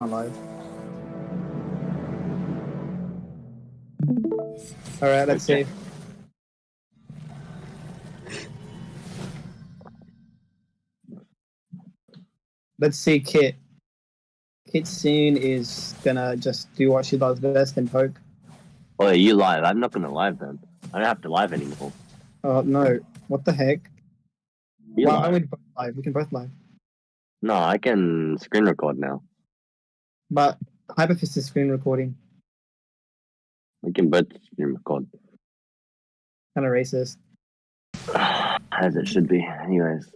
Live. All right, let's see. Let's see, Kit. Kit soon is gonna just do what she does best and poke. Oh, you live? I'm not gonna live then. I don't have to live anymore. Oh no! What the heck? You Why live? don't we both live? We can both live. No, I can screen record now. But Hyperfist is screen recording. We can both screen record. Kind of racist. As it should be. Anyways.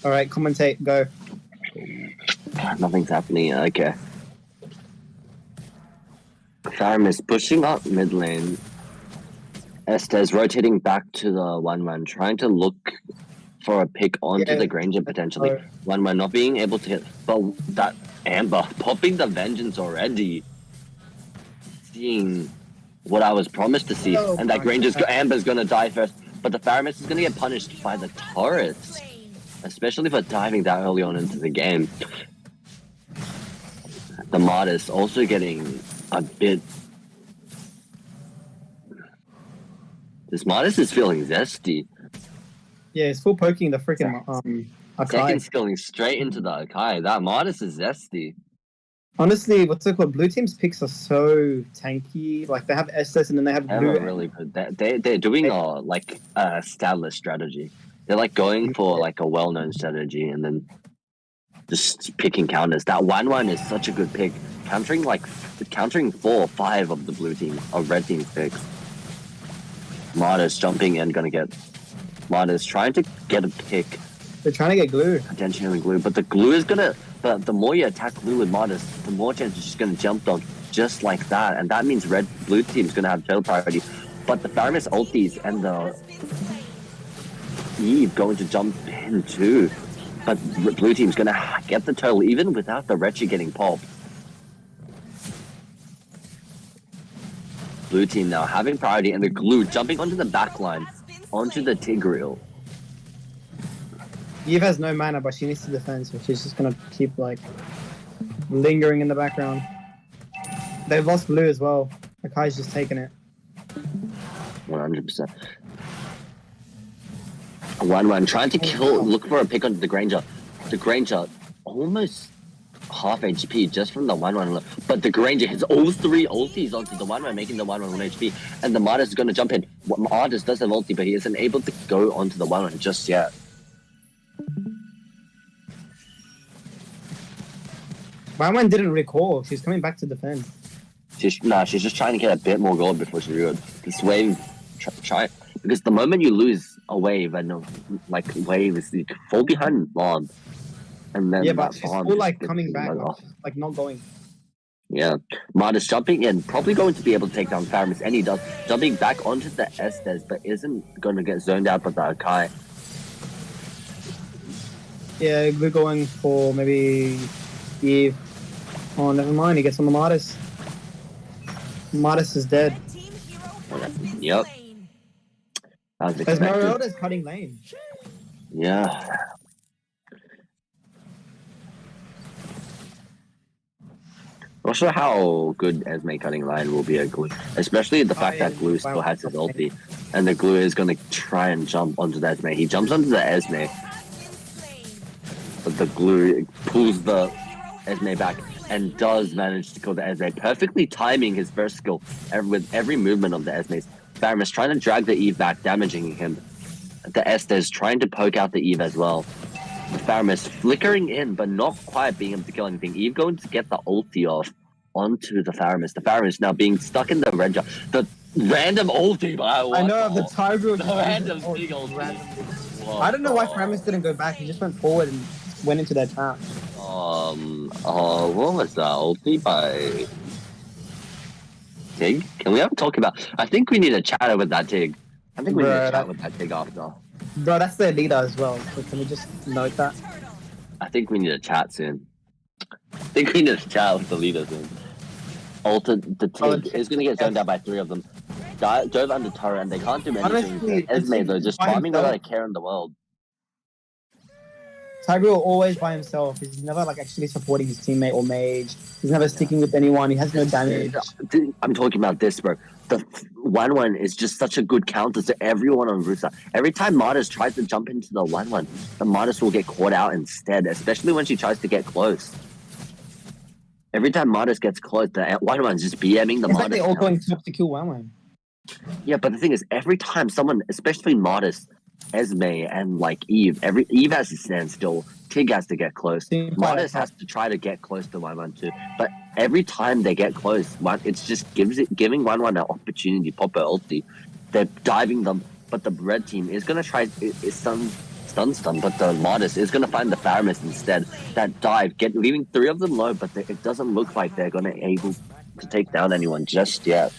All right, commentate. Go. Nothing's happening. Okay. Farm is pushing up mid lane. Estes rotating back to the 1-1, trying to look for a pick onto the Granger potentially. 1-1 not being able to hit. But that Amber popping the Vengeance already. Seeing what I was promised to see. And that Amber's gonna die first. But the Faramis is gonna get punished by the turrets. Especially for diving that early on into the game. The Martis also getting a bit... This Martis is feeling zesty. Yeah, it's full poking the freaking Akai. Second skilling straight into the Akai. That Martis is zesty. Honestly, what's it called? Blue team's picks are so tanky. Like they have Estes and then they have blue. Really good. They're doing a established strategy. They're like going for like a well-known strategy and then just picking counters. That 1-1 is such a good pick. Countering 4 or 5 of the blue team of red team's picks. Martis jumping in, gonna get Martis trying to get a pick. They're trying to get glue. Potentially glue, but the glue is gonna. But the more you attack glue with Martis, the more chance it's just gonna jump dog just like that, and that means blue team's gonna have turtle priority. But the Faramis ultis and the Eve going to jump in too. But blue team's gonna get the turtle even without the Retchy getting popped. Blue team now having priority and the glue jumping onto the back line, onto the Tigreal. Eve has no mana, but she needs to defend, so she's just gonna keep like lingering in the background. They've lost blue as well. Akai's just taking it. 100%. 1-1 trying to look for a pick onto the Granger. The Granger almost half HP just from the 1-1, but the Granger hits all 3 ultis onto the 1-1, making the 1-1 1 HP, and the Martis is going to jump in. Martis does have ulti, but he isn't able to go onto the 1-1 just yet. One didn't recall. She's coming back to defend. She's just trying to get a bit more gold before she reloads. This wave, try because the moment you lose a wave and like waves, you fall behind mob, and then but she's all like coming back, like not going. Yeah, Martis jumping in, probably going to be able to take down Faramis, and he does. Jumping back onto the Estes, but isn't going to get zoned out by the Akai. Yeah, we're going for maybe Eve. Oh, never mind. He gets on the Martis. Martis is dead. Yep. Esmeralda's cutting lane. Yeah. Not sure how good Esme cutting line will be at glue, especially the fact that glue still has his ulti, and the glue is going to try and jump onto the Esme. He jumps onto the Esme, but the glue pulls the Esme back and does manage to kill the Esme, perfectly timing his first skill with every movement of the Esme's. Faramis trying to drag the Eve back, damaging him. The Estes trying to poke out the Eve as well. Faramis flickering in, but not quite being able to kill anything. Eve going to get the ulti off onto the Faramis. The Faramis now being stuck in the red. The random ulti, I know, the Tigreal. The random big ulti. I don't know why Faramis didn't go back. He just went forward and went into their trap. What was that ulti by Tig? Can we have a talk about? I think we need to chat with that Tig. I think we need to chat with that Tig after. Bro, that's their leader as well. So can we just note that? I think we need to chat soon. I think we need to chat with the leader soon. The Tig is going to get zoned out by 3 of them. Dove under turret and they can't do anything. Esme though, just farming without a care in the world. Tigreal always by himself. He's never like actually supporting his teammate or mage. He's never sticking with anyone. He has no damage. I'm talking about this, bro. The 1-1 is just such a good counter to everyone on Rusa. Every time Martis tries to jump into the 1-1, the Martis will get caught out instead, especially when she tries to get close. Every time Martis gets close, the 1-1's just BMing the It's Martis. like they're all going top to kill 1-1. Yeah, but the thing is, every time someone, especially Martis, Esme, and like Eve has to stand still. Tig has to get close. Martis has to try to get close to 1-1 too. But every time they get close, it's just giving 1-1 an opportunity to pop her ulti. They're diving them, but the red team is gonna try stun, but the Martis is gonna find the Faramis instead. That dive, leaving 3 of them low, but it doesn't look like they're gonna able to take down anyone just yet.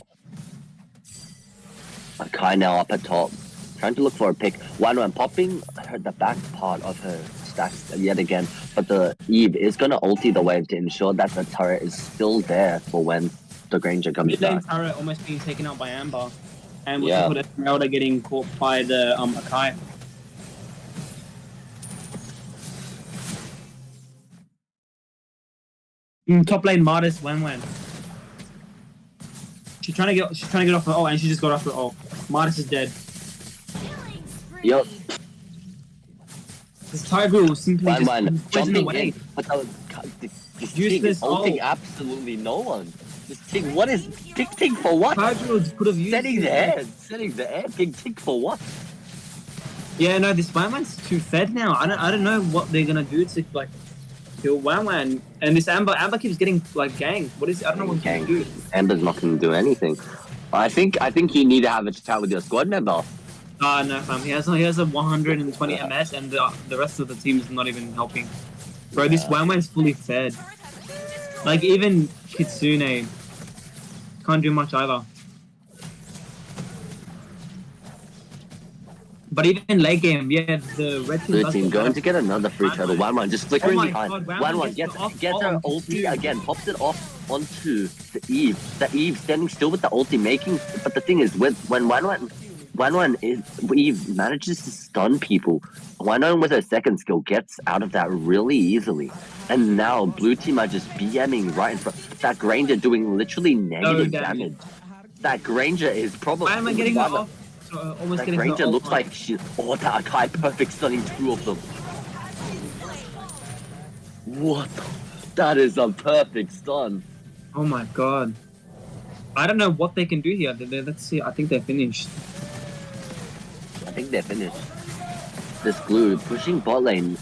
Akai now up at top. Trying to look for a pick. 1-1 popping the back part of her stacks yet again, but the Eve is going to ulti the wave to ensure that the turret is still there for when the Granger comes back. The turret almost being taken out by Amber, and with Esmeralda getting caught by the Akai. Top lane Martis when. She's trying to get off her ult, and she just got off her ult. Martis is dead. Yup. This Tigreal was simply jumping away. But this Tig is ulting absolutely no one. This Tig, what is Tig for what? Tigreal could have used setting the air. Tig for what? Yeah, no, this Wanwan's too fed now. I don't know what they're gonna do to like kill Wanwan. And this Amber keeps getting like ganged. What is? I don't know what to do. Amber's not gonna do anything. I think you need to have a chat with your squad member. No, fam. He has a 120 MS, and the rest of the team is not even helping. Bro, this Wanwan's fully fed. Like even Kitsune can't do much either. But even late game, yeah, the red team. Blue team going to get another free turtle. 1-1 just flickering behind. 1-1 gets her ulti again, pops it off onto the Eve. The Eve standing still with the ulti making. But the thing is, when 1-1 Eve manages to stun people. 1-1 with her second skill gets out of that really easily. And now blue team are just BMing right in front. That Granger doing literally negative damage. That Granger is probably. Why am I getting that off? That Granger looks like she. Oh, that Akai perfect stunning 2 of them. What? That is a perfect stun. Oh my god. I don't know what they can do here. Let's see. I think they're finished. This Glue pushing bot lane.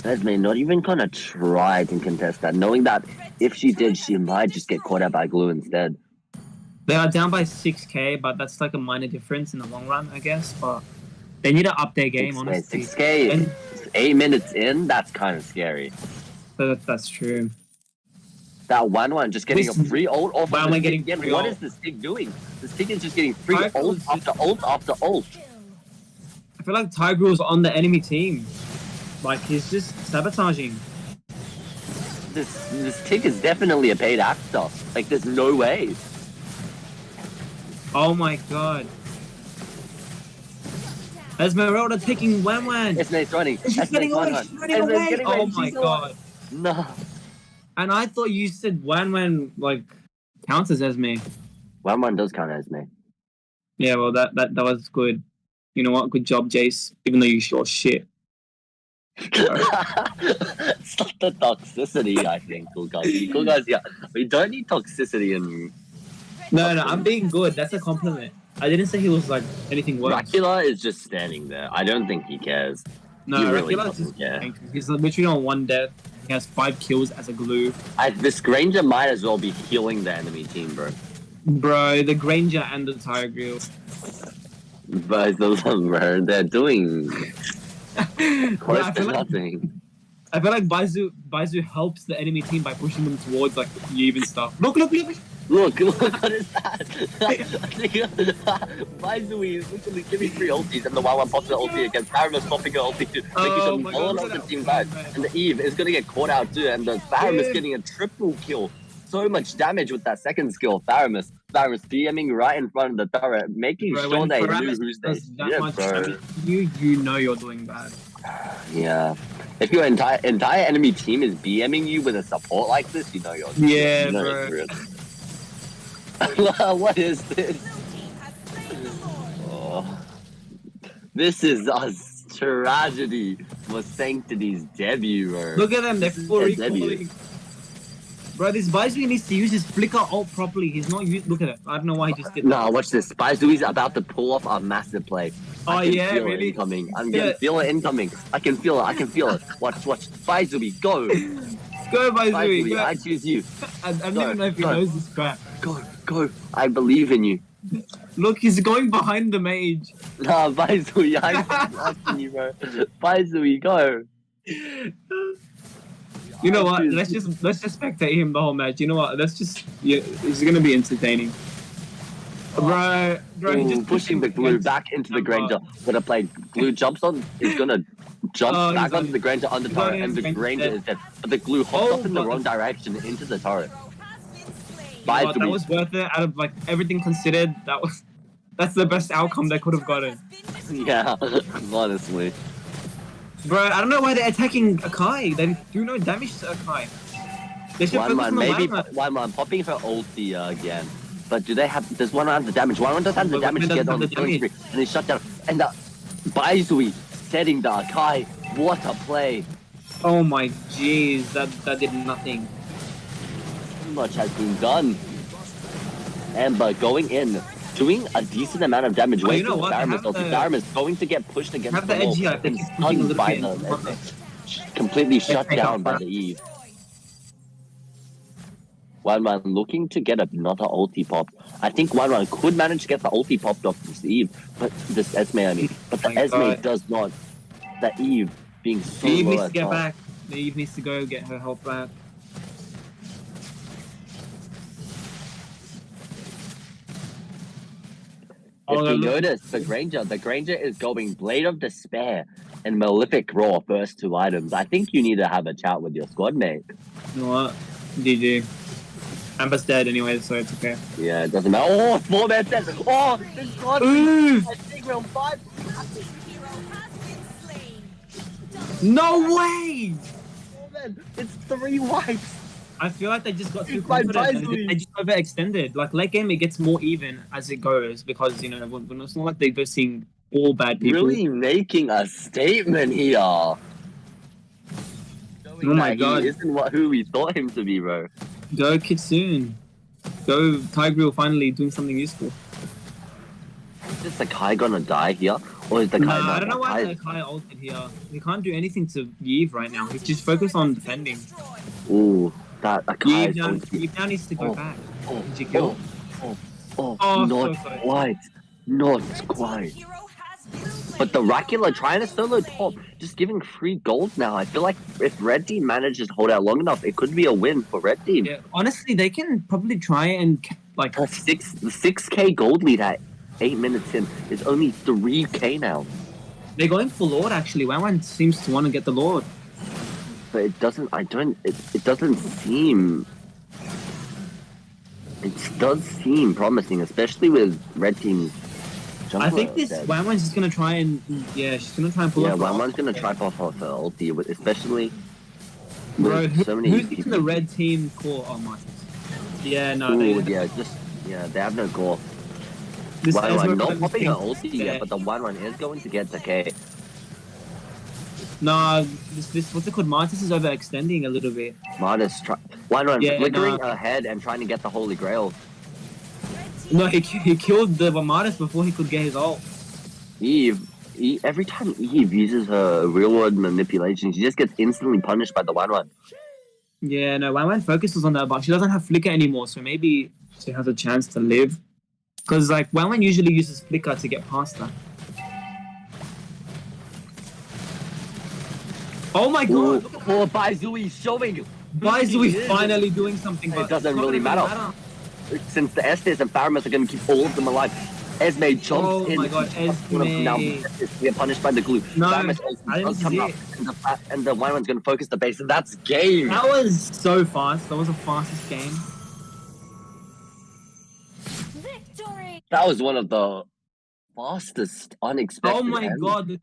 Esme not even gonna try to contest that, knowing that if she did, she might just get caught out by Glue instead. They are down by 6k, but that's like a minor difference in the long run, I guess. But they need to up their game, honestly. 6k, 8 minutes in, that's kind of scary. That's true. That 1-1 just getting a free ult off of the getting again. What is this Tig doing? This Tig is just getting free ult after ult after ult. I feel like Tigreal's on the enemy team. Like, he's just sabotaging. This Tig is definitely a paid actor. Like, there's no way. Oh my god. Esmeralda taking Wanwan. Esme's running. She's getting away. Oh my god. No. And I thought you said Wanwan like counts as Esme. 1-1 does count as Esme. Yeah, well that was good. You know what? Good job, Jace. Even though you sure shit. It's not the toxicity, I think, cool guys. Yeah, we don't need toxicity in. No, I'm being good. That's a compliment. I didn't say he was like anything worse. Dracula is just standing there. I don't think he cares. No, he really doesn't care. He's literally on 1 death. He has 5 kills as a Glue. This Granger might as well be healing the enemy team, bro. Bro, the Granger and the Tigreal. Both of them, bro. They're doing close to nothing. I feel like Baizu helps the enemy team by pushing them towards like Eve and stuff. Look! Look, what is that? Baizu is literally giving 3 ultis and the 1-1 pops the ulti against Faramis popping her ulti too, making sure all of the team back. And the Eve is gonna get caught out too, and the Faramis getting a triple kill. So much damage with that second skill, Faramis DMing right in front of the turret, making sure they knew who's they. You know you're doing bad. Yeah. If your entire enemy team is BMing you with a support like this, you know you're bro. What is this? Oh. This is a tragedy for Sanctity's debut, bro. Look at them, they're full debut. recalling. Bro, this Baizu needs to use his flicker ult properly. He's not used. Look at it. I don't know why he just did that. Nah, watch this. Baizui's about to pull off a massive play. Oh, I can yeah, feel really? it incoming. I can feel it incoming. I can feel it. Watch. Baizui, go. Go, Baizu. Baizui, Go. I choose you. I don't even know if he knows this crap. Go. I believe in you. Look, he's going behind the mage. Nah, Baizui, I'm watching you, bro. Baizui, go. You know what? Let's just spectate him the whole match. You know what? It's gonna be entertaining. Bro, Ooh, he just pushing the glue back into the Granger. Gonna play glue jumps on. Is gonna jump back onto the Granger on the turret, and the Granger is dead. But the glue hopped up in the wrong direction into the turret. That was worth it. Out of like everything considered, that's the best outcome they could have gotten. Yeah, honestly. Bro, I don't know why they're attacking Akai. They do no damage to Akai. They should focus on the maybe Wangman. one popping her ulti again. But do they have? Does one have the damage? One does have the damage to get on the killing spree, and he's shut down. And the Baizui setting the Akai. What a play! Oh my jeez, that did nothing. Too much has been done. Amber going in, doing a decent amount of damage. You know what? Baram is going to get pushed against have the the wall. edge here. And stunned by the completely shut down by the Eve. One looking to get another ulti pop. I think one could manage to get the ulti popped off this Eve, but this Esme, I mean, but the Esme does not. The Eve being so the Eve low needs at to get top. back. The Eve needs to go get her health back. If you notice, the Granger is going Blade of Despair and Malefic Roar first two items. I think you need to have a chat with your squad mate. You know what? GG. Amber's dead anyway, so it's okay. Yeah, it doesn't matter. Oh, 4-man dead. Oh, this god. Ooh. I think round 5. No way! 4-man. It's 3 wipes. I feel like they just got too It's my confident. Baizui. They just overextended. Like late game, it gets more even as it goes because you know when it's not like they're seeing all bad people. Really making a statement here. Oh my god! He isn't who we thought him to be, bro. Go Kitsune. Go Tigreal finally doing something useful. Is the Kai gonna die here? Or is the Kai not? I don't know why the Kai ulted here. He can't do anything to Eve right now. He's just focused on defending. Ooh, that Kai is going to be... Eve now needs to go back. Oh, Did you kill? not quite. Not quite. But the Dracula trying to solo top, just giving free gold now. I feel like if Red Team manages to hold out long enough, it could be a win for Red Team. Yeah, honestly, they can probably try and like The 6k gold lead at 8 minutes in is only 3k now. they're going for Lord actually. Wan seems to want to get the Lord. But it doesn't. It doesn't seem. It does seem promising, especially with Red Team's. I think this Wan's just gonna try and she's gonna try and pull Yeah, off. Wan's gonna try off her ulti, especially. Bro, with so many who's people. in the Red Team core? Oh my. Yeah, no. Ooh, they have no core. This Wan not popping her ulti yet, but the Wan is going to get decay. Nah, this what's it called? Martis is overextending a little bit. Wan flickering ahead and trying to get the Holy Grail. No, he killed the Martis before he could get his ult. Eve, every time Eve uses her real world manipulation, she just gets instantly punished by the Wan. Yeah, no, Wan focuses on that, but she doesn't have Flicker anymore, so maybe she has a chance to live. Because like Wan usually uses Flicker to get past that. Oh my god! Oh, Baizui showing. Baizui finally doing something, but It doesn't really matter. Since the Estes and Faramis are going to keep all of them alive. Esme jumps in. Oh my god, Esme. Now we are punished by the glue. No, Faramis I didn't see it. and the Wan one's going to focus the base, and that's game. That was so fast. That was the fastest game. That was one of the fastest unexpected. Oh my end. god, the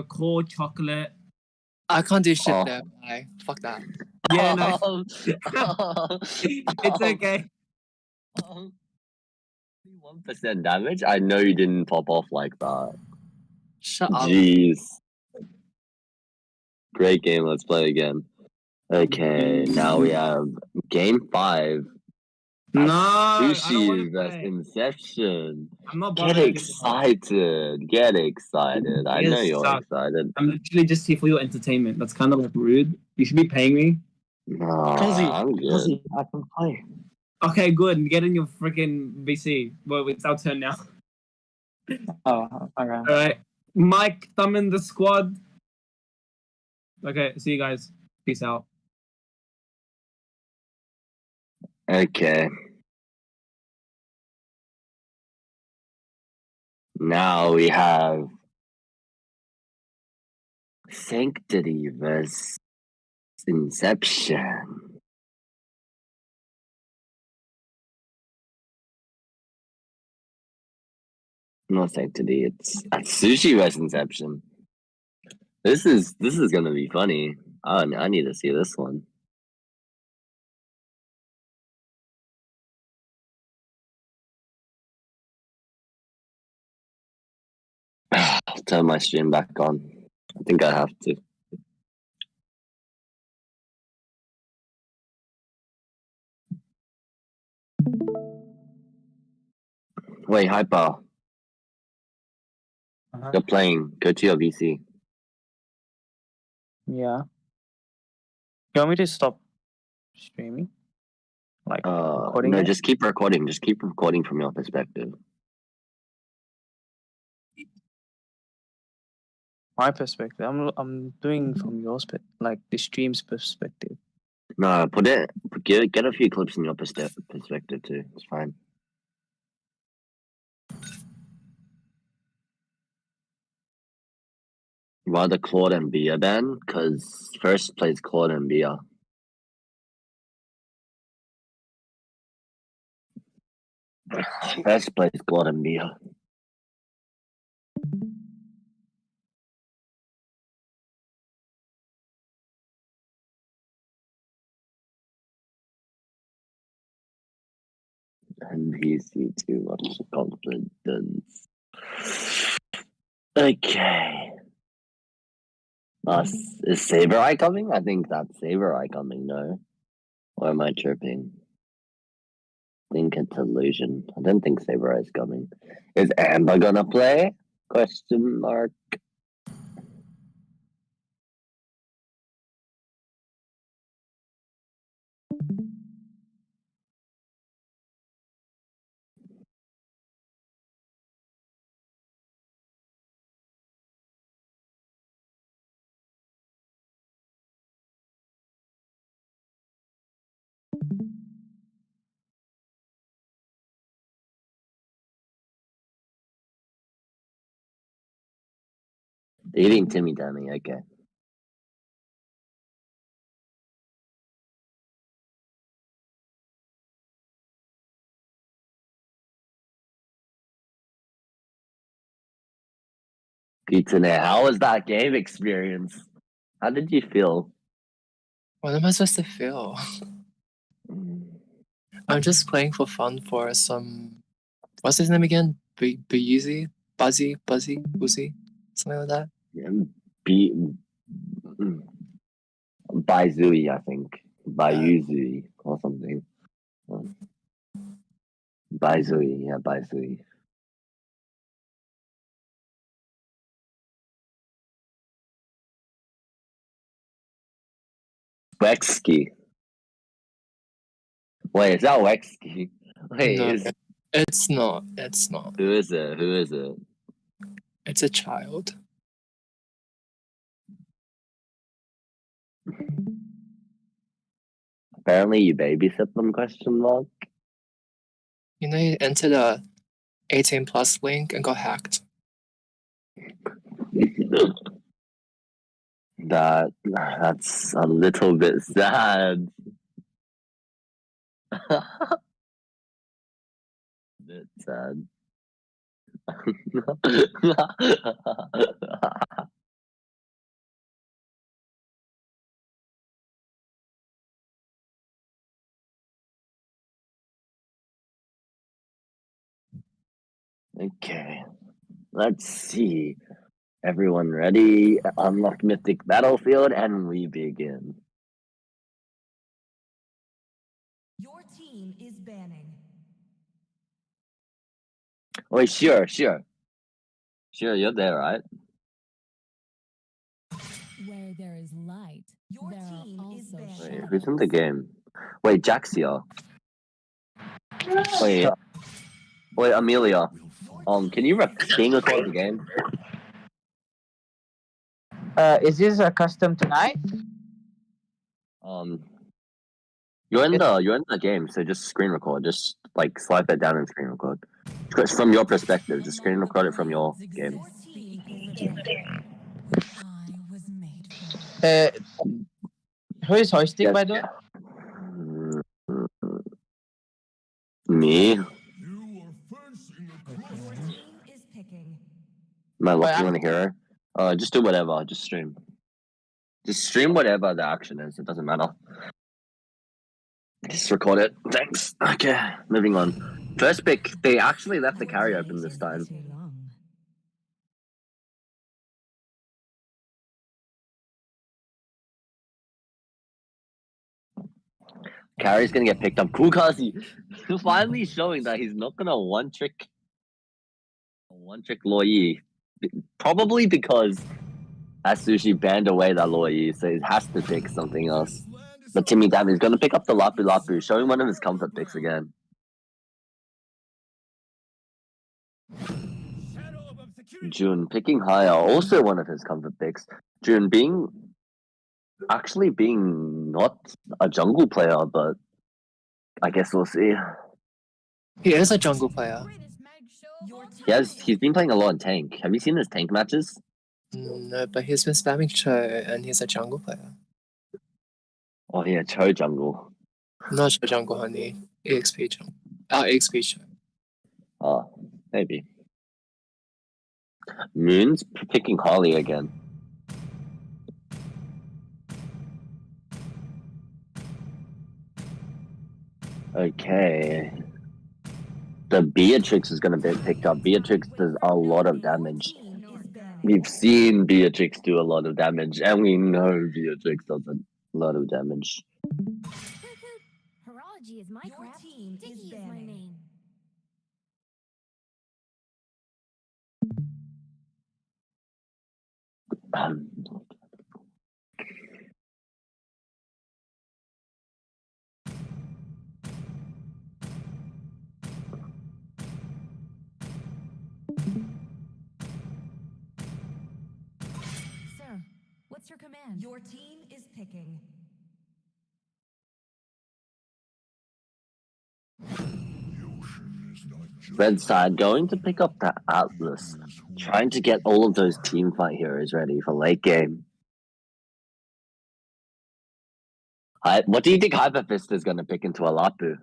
core chocolate. I can't do shit Oh. there. Like, fuck that. Yeah, no, it's okay. 1% damage? I know you didn't pop off like that. Shut up. Jeez. Great game, let's play again. Okay, now we have game 5. No, I don't want Sushi to vs play. Inception. I'm not Get bothered. excited. Get excited. I You know guys you're suck. excited. I'm literally just here for your entertainment. That's kind of like rude. You should be paying me. Nah, I'm good. Cozy, I can play. Okay, good. Get in your freaking VC. Well, it's our turn now. Oh, okay. All right, Mike, thumb in the squad. Okay, see you guys. Peace out. Okay. Now we have Sanctity vs Inception. No Sanctity, it's Sushi vs Inception. This is gonna be funny. I need to see this one. I'll turn my stream back on. I think I have to. Wait, Hyper. You're playing. Go to your VC. Yeah. You want me to stop streaming? Like recording? No, it? just keep recording. Just keep recording from your perspective. My perspective. I'm doing from yours, like the stream's perspective. No, get a few clips in your perspective too. It's fine. Rather Claude and Bia then, because first plays Claude and Bia. First plays Claude and Bia. And he see too much confidence. Okay. Is Saber coming? I think that's Saber coming, no? Or am I tripping? I think it's illusion. I don't think Saber is coming. Is Amber gonna play? Question mark. Eating Timmy Dummy, okay. Kitsune, how was that game experience? How did you feel? What am I supposed to feel? I'm just playing for fun for some. What's his name again? Buzzy? Buzzy? Woozy? Something like that? Baizui, I think. Bayuzui or something. Baizui, yeah, Baizui. Wexky. Wait, is that Wexky? Wait, No, it's not. It's not. Who is it? Who is it? It's a child. Apparently you babysit them, question mark? You know, you entered a 18 plus link and got hacked. That's a little bit sad. Bit sad. Okay, let's see. Everyone ready? Unlock Mythic Battlefield, and we begin. Your team is banning. Wait, sure. Sure, you're there, right? Where there is light, Your there are team is also banned. Wait, shadows. who's in the game? Wait, Jaxia. Wait, Amelia. Can you ping record the game? Is this a custom tonight? You're in the game, so just screen record. Just like slide that down and screen record. From your perspective, just screen record it from your game. Your team is banned. I was made for. Who is hoisting, Yes. by the way? Me? Your team is picking. Am I lucky I'm- on a hero? Just do whatever. Just stream. Just stream whatever the action is. It doesn't matter. Just record it. Thanks. Okay, moving on. First pick. They actually left the carry open this time. Too long. Carry's gonna get picked up. Kukazi finally showing that he's not gonna one trick Luo Yi. Probably because Asushi banned away that Luo Yi, so he has to pick something else. But Timmy Dam is gonna pick up the Lapu Lapu, showing one of his comfort picks again. June picking higher, also one of his comfort picks. June being not a jungle player, but I guess we'll see. He is a jungle player. Your team He's been playing a lot in tank. Have you seen his tank matches? No, but he's been spamming Cho, and he's a jungle player. Oh yeah, Cho jungle. Not Cho jungle, honey. EXP jungle. EXP Cho. Oh, maybe. Moon's picking Holly again. Okay. The Beatrix is going to be picked up. Beatrix does a lot of damage. team is banning. We've seen Beatrix do a lot of damage, and we know Beatrix does a lot of damage. Horology is my Your craft. team Dicky is is my banning. name. Sir, what's your command? Your team is picking. Red side going to pick up the Atlas, trying to get all of those team fight heroes ready for late game. What do you think Hyperfist is going to pick into a Lapu?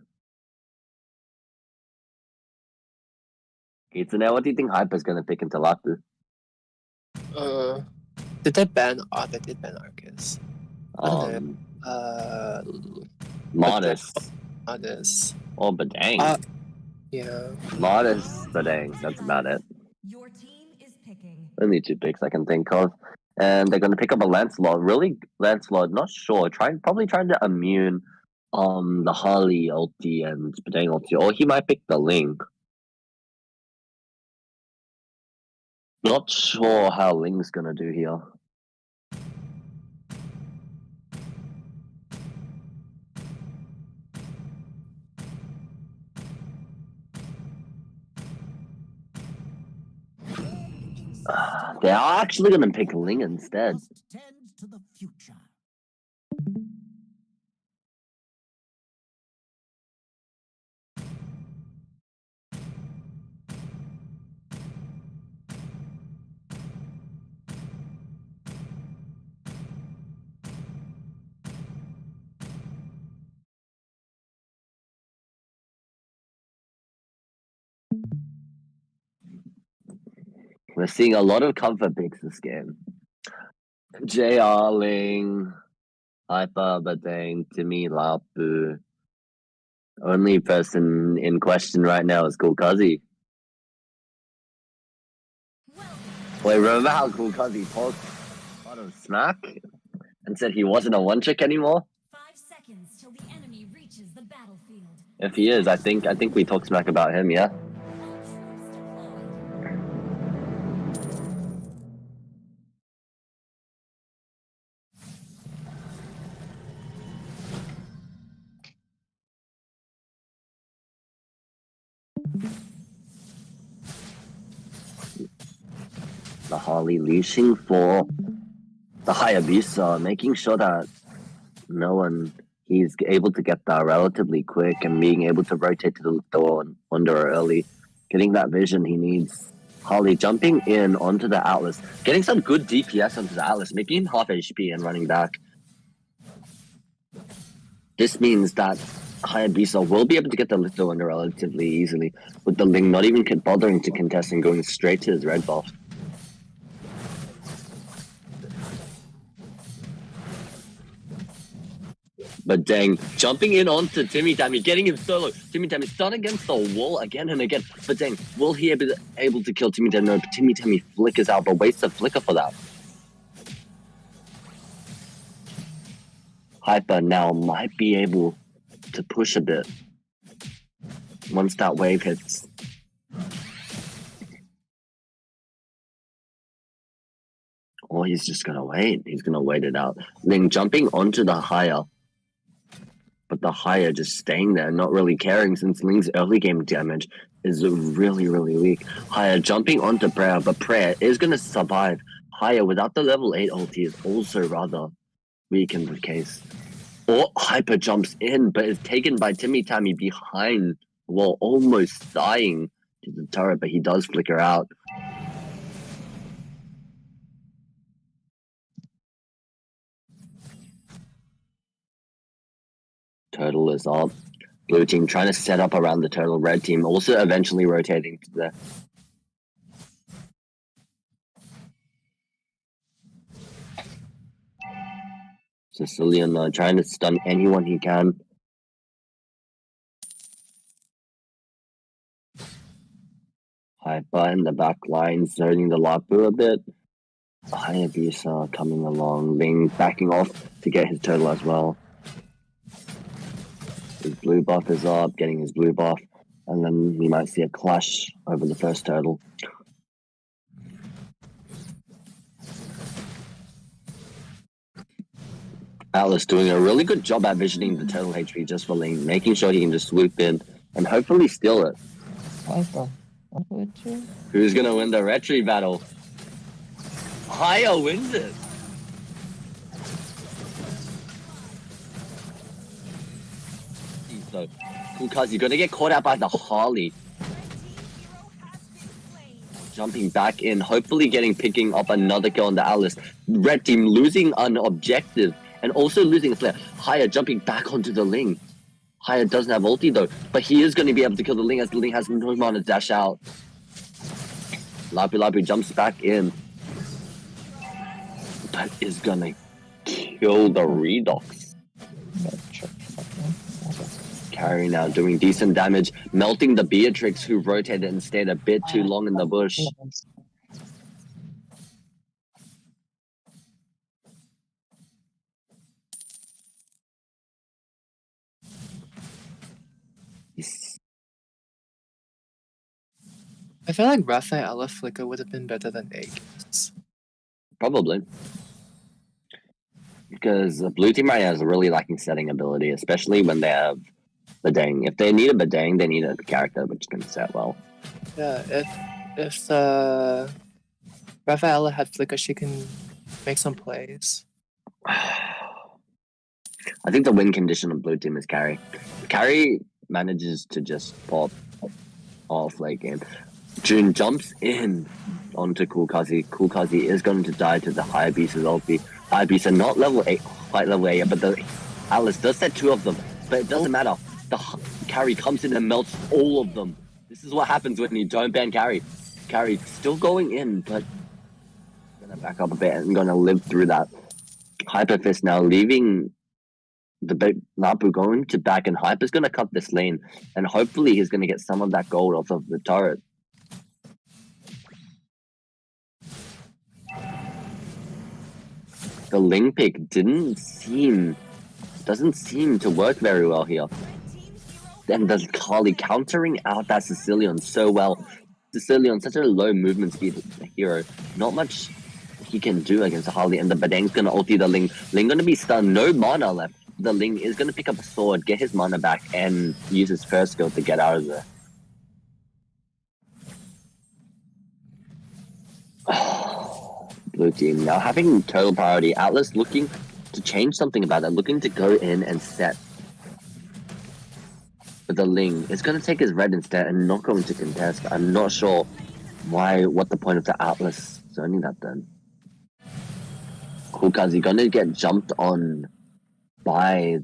Kitsune, what do you think Hyper is going to pick into Lapu? Did they ban? Oh, they did ban Arcus. I don't Modest. Others. Oh, Badang. Yeah. Modest, Badang. That's about it. Your team is picking. Only two picks I can think of. And they're going to pick up a Lancelot. Really, Lancelot, not sure. Probably trying to immune the Harley ulti and Badang ulti. Or he might pick the Link. Not sure how Ling's going to do here. They are actually going to pick Ling instead. Tend to the future. We're seeing a lot of comfort picks this game. JR, Ling, Hyper, Badang, Timmy, Lapu. Only person in question right now is Kulkazi. Wait, remember how Kulkazi paused out of Smack and said he wasn't a one-trick anymore? 5 seconds till the enemy reaches the battlefield. If he is, I think we talk smack about him, yeah? All troops deployed. The Harley leashing for the Hayabusa, making sure that he's able to get that relatively quick and being able to rotate to the door and under early, getting that vision he needs. Harley jumping in onto the Atlas, getting some good DPS onto the Atlas, making him half HP and running back. This means that Hayabusa will be able to get the Litho under relatively easily, with the Ling not even bothering to contest and going straight to his red buff. But dang, jumping in onto Timmy Tammy, getting him solo. Timmy Tammy stunned against the wall again and again. But dang, will he be able to kill Timmy Tammy? No, Timmy Tammy flickers out, but wastes a flicker for that. Hyper now might be able to push a bit once that wave hits. Or he's just gonna wait. He's gonna wait it out. Ling jumping onto the higher. But the higher just staying there, not really caring since Ling's early game damage is really, really weak. Higher jumping onto Prayer, but Prayer is going to survive. Higher without the level 8 ulti is also rather weak in the case. Or Hyper jumps in, but is taken by Timmy Tammy behind while almost dying to the turret, but he does flicker out. Turtle is up. Blue team trying to set up around the turtle. Red team also eventually rotating to the... Sicilian trying to stun anyone he can. Hyper in the back line, zoning the Lapu a bit. Hayabusa coming along, Ling backing off to get his turtle as well. His blue buff is up, getting his blue buff, and then we might see a clash over the first turtle. Atlas doing a really good job at visioning the turtle HP just for Ling, making sure he can just swoop in and hopefully steal it. Who's gonna win the retry battle? Haya wins it! So, Kulkazi gonna get caught out by the Harley. Jumping back in, hopefully picking up another kill on the Atlas. Red team losing an objective and also losing a flare. Haya jumping back onto the Ling. Haya doesn't have ulti though, but he is going to be able to kill the Ling as the Ling has no mana to dash out. Lapu jumps back in, but is gonna kill the Redox. Carry now doing decent damage, melting the Beatrix who rotated and stayed a bit too long in the bush. I feel like Raphaela Flicker would have been better than Aegis. Probably. Because the blue team right now is really lacking setting ability, especially when they have Badang. If they need a Badang, they need a character which can set well. Yeah, if Raphaela had Flicker, she can make some plays. I think the win condition of blue team is carry. Carry manages to just pop off late game. June jumps in onto Kulkazi. Kulkazi is going to die to the Hayabusa's ulti. Hayabusa not level 8, quite level 8, but the Atlas does set 2 of them. But it doesn't matter. The carry comes in and melts all of them. This is what happens when you don't ban carry. Carry still going in, but gonna back up a bit and gonna live through that. Hyper Fist now leaving the Napu going to back, and Hyper's gonna cut this lane, and hopefully he's gonna get some of that gold off of the turret. The Ling pick doesn't seem to work very well here. And the Kali countering out that Sicilian so well. Sicilian, such a low movement speed hero. Not much he can do against Harley, and the Badang's gonna ulti the Ling. Ling gonna be stunned, no mana left. The Ling is gonna pick up a sword, get his mana back, and use his first skill to get out of there. Blue team now having total priority. Atlas looking to change something about that, looking to go in and set. But the Ling is going to take his red instead and not going to contest. I'm not sure what the point of the Atlas zoning that then. Kukazi going to get jumped on by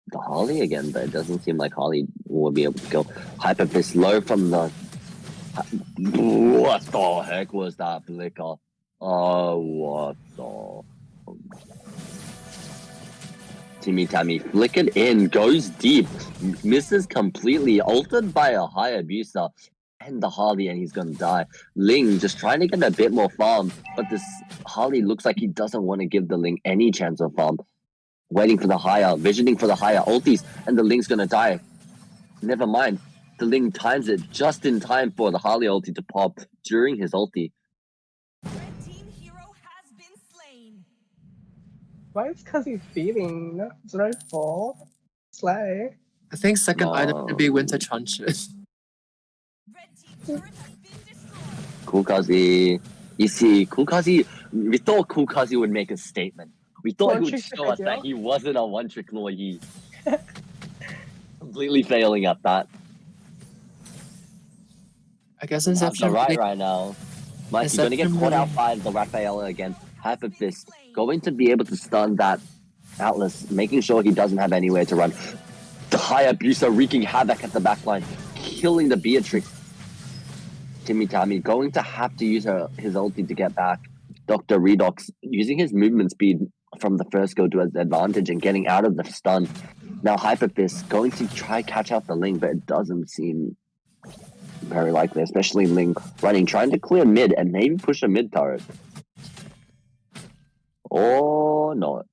the Harley again, but it doesn't seem like Harley will be able to go. Hyper Fist low from the... What the heck was that flicker? Oh, what the... Timmy Tammy flickered in, goes deep, misses completely, altered by a high abuser, and the Harley, and he's gonna die. Ling just trying to get a bit more farm, but this Harley looks like he doesn't want to give the Ling any chance of farm. Waiting for the higher, visioning for the higher ultis, and the Ling's gonna die. Never mind, the Ling times it just in time for the Harley ulti to pop during his ulti. Why is Kazi feeding? It's right for Slay. I think second item should be Winter Truncheon. Kukazi. You see, Kukazi, we thought Kukazi would make a statement. We thought he would show us that he wasn't a one-trick Loi. Completely failing at that. I guess That's right now. Mike, you're gonna get caught out by the Rafaela again. Hyper Fist going to be able to stun that Atlas, making sure he doesn't have anywhere to run. The high abuser wreaking havoc at the backline, killing the Beatrix. Timmy Tammy going to have to use his ulti to get back. Dr. Redox using his movement speed from the first go to his advantage and getting out of the stun. Now Hyper Fist going to try catch out the Ling, but it doesn't seem very likely, especially Ling running, trying to clear mid and maybe push a mid turret. Or not.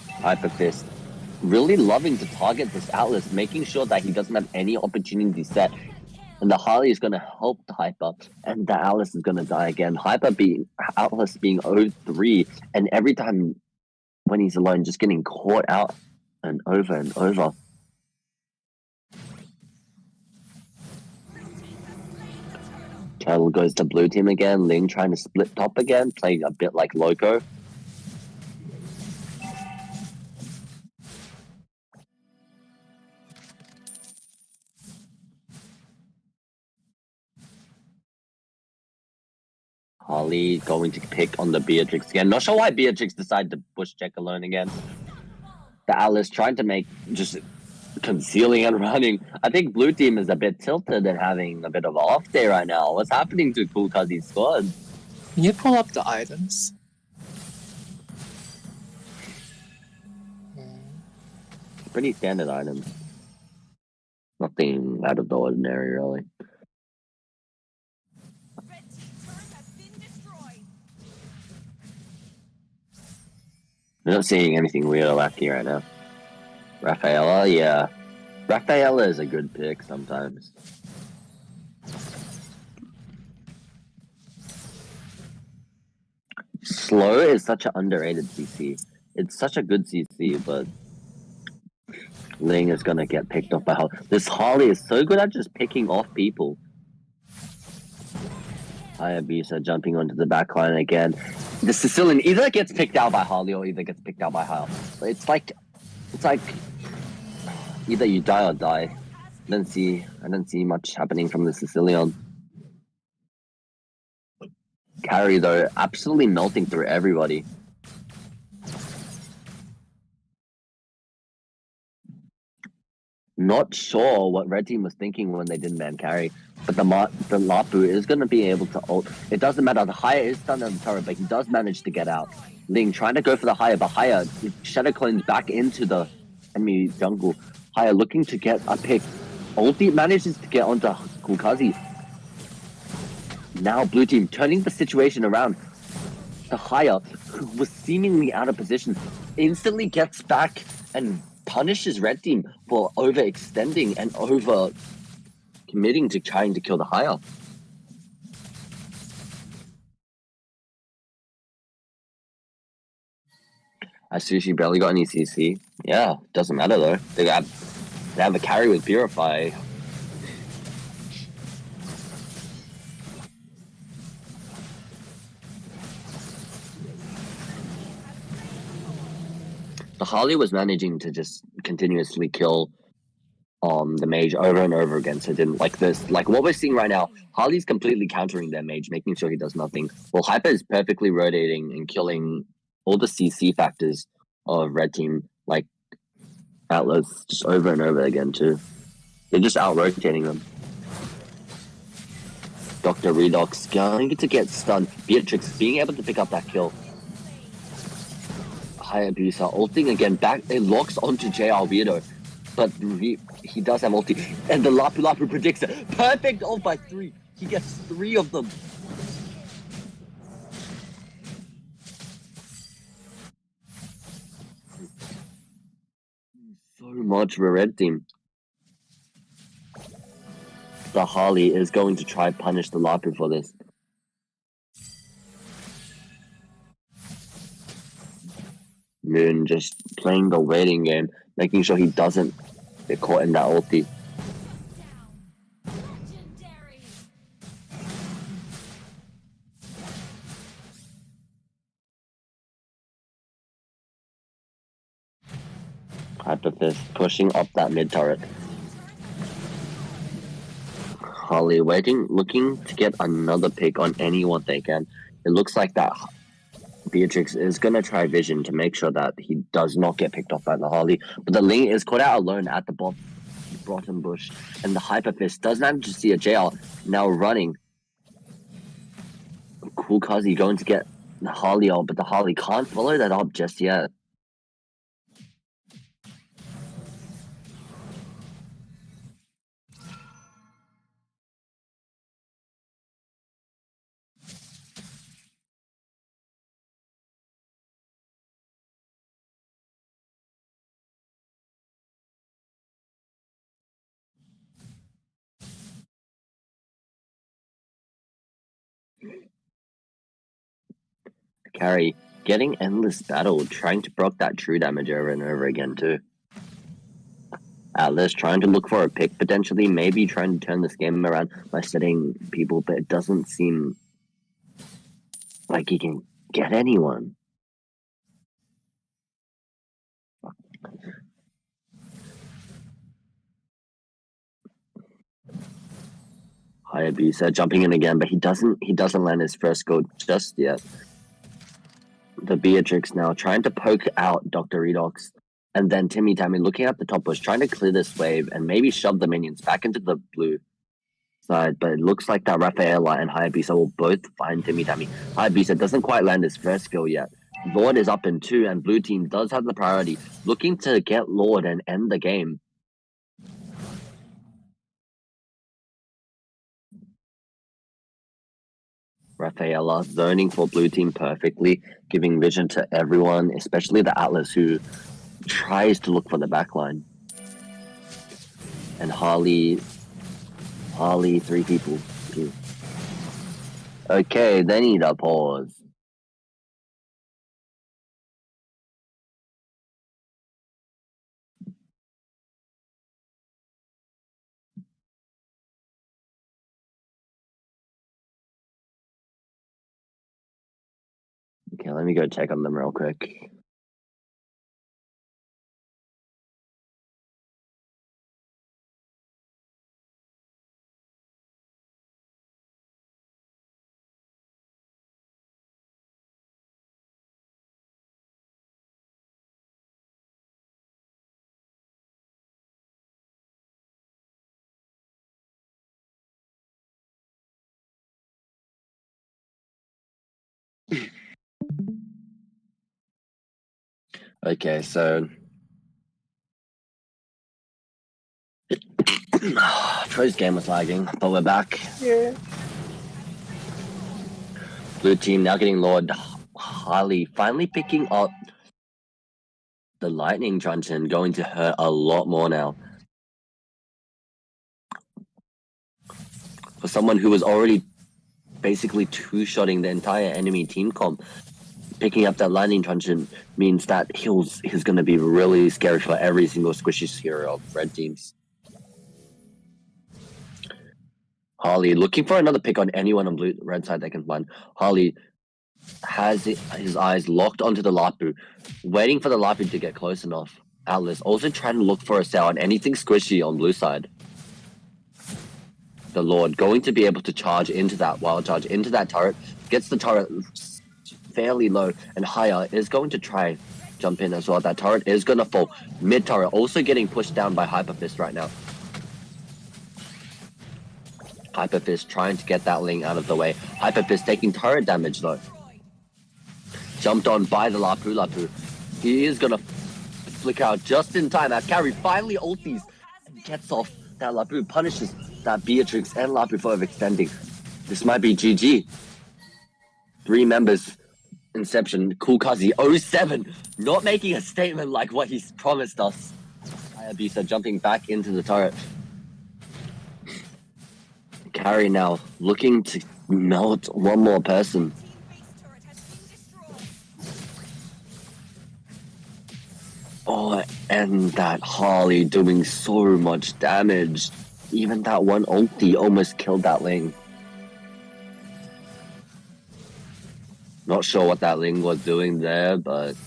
Hyper Fist really loving to target this Atlas, making sure that he doesn't have any opportunity set. And the Harley is going to help the Hyper, and the Atlas is going to die again. Atlas being 0-3, and every time when he's alone, just getting caught out and over and over. Turtle goes to blue team again. Ling trying to split top again, playing a bit like Loco. Harley going to pick on the Beatrix again. Not sure why Beatrix decided to push check alone again. The Alice trying to make just concealing and running. I think blue team is a bit tilted and having a bit of an off day right now. What's happening to Kukazi's squad? Can you pull up the items? Pretty standard items. Nothing out of the ordinary, really. I'm not seeing anything weird or wacky right now. Rafaela, yeah. Rafaela is a good pick sometimes. Slow is such an underrated CC. It's such a good CC, but Ling is gonna get picked off by Harley. This Harley is so good at just picking off people. Hayabusa jumping onto the backline again. The Sicilian either gets picked out by Harley or either gets picked out by Hyle. It's like either you die or die. I don't see much happening from the Sicilian. Carry though, absolutely melting through everybody. Not sure what red team was thinking when they didn't man carry, but the Lapu is going to be able to ult. It doesn't matter. The Haya is stunned on the turret, but he does manage to get out. Ling trying to go for the Haya, but Haya shadow clones back into the enemy jungle. Haya looking to get a pick. Ulti manages to get onto Kukazi. Now blue team turning the situation around. The Haya, who was seemingly out of position, instantly gets back and punishes red team for overextending and over committing to trying to kill the Haya. Asushi barely got any CC. Yeah, doesn't matter though. They have a carry with Purify. The Harley was managing to just continuously kill the mage over and over again, so it didn't like this. Like what we're seeing right now, Harley's completely countering their mage, making sure he does nothing. Well, Hyper is perfectly rotating and killing all the CC factors of red team, like Atlas, just over and over again too. They're just out rotating them. Dr. Redox going to get stunned. Beatrix being able to pick up that kill. Hayabusa ulting again back. It locks onto JR Weirdo. But he does have ulti. And the Lapu Lapu predicts it. Perfect ult by 3. He gets 3 of them. So much for red team. The Harley is going to try punish the Lapu for this. Moon just playing the waiting game, making sure he doesn't get caught in that ulti. Hyperfist pushing up that mid turret. Harley waiting, looking to get another pick on anyone they can. It looks like that Beatrix is going to try vision to make sure that he does not get picked off by the Harley. But the Ling is caught out alone at the bottom bush. And the Hyperfist does manage to see a JL now running. Cool Kazi going to get the Harley out, but the Harley can't follow that up just yet. Carry getting endless battle, trying to proc that true damage over and over again too. Atlas trying to look for a pick potentially, maybe trying to turn this game around by setting people, but it doesn't seem like he can get anyone. Hayabusa jumping in again, but he doesn't land his first goal just yet. The Beatrix now trying to poke out Dr. Redox, and then Timmy Tammy looking at the top bush, trying to clear this wave and maybe shove the minions back into the blue side, but it looks like that Rafaela and Hayabusa will both find Timmy Tammy. Hayabusa doesn't quite land his first kill yet. Lord is up in 2, and blue team does have the priority, looking to get Lord and end the game. Rafaela zoning for blue team perfectly, giving vision to everyone, especially the Atlas who tries to look for the backline. And Harley, 3 people. Okay, they need a pause. Okay, let me go check on them real quick. Okay, so Troy's game was lagging, but we're back. Yeah. Blue team now getting Lord Harley finally picking up the lightning truncheon, going to hurt a lot more now. For someone who was already basically two-shotting the entire enemy team comp, picking up that lightning truncheon means that he's going to be really scary for every single squishy hero of red teams. Harley looking for another pick on anyone on red side they can find. Harley has his eyes locked onto the Lapu, waiting for the Lapu to get close enough. Atlas also trying to look for a cell on anything squishy on blue side. The Lord going to be able to charge into that wild charge into that turret, gets the turret fairly low and higher, is going to try jump in as well. That turret is going to fall. Mid turret also getting pushed down by Hyper Fist right now. Hyper Fist trying to get that Ling out of the way. Hyper Fist taking turret damage though. Jumped on by the Lapu. He is going to flick out just in time as Carry finally ulties and gets off that Lapu, punishes that Beatrix and Lapu for extending. This might be GG. 3 members, Inception, Kulkazi 07, not making a statement like what he's promised us. Hayabusa jumping back into the turret. Carry now looking to melt one more person. Oh, and that Harley doing so much damage. Even that one ulti almost killed that Ling. Not sure what that Ling was doing there, but...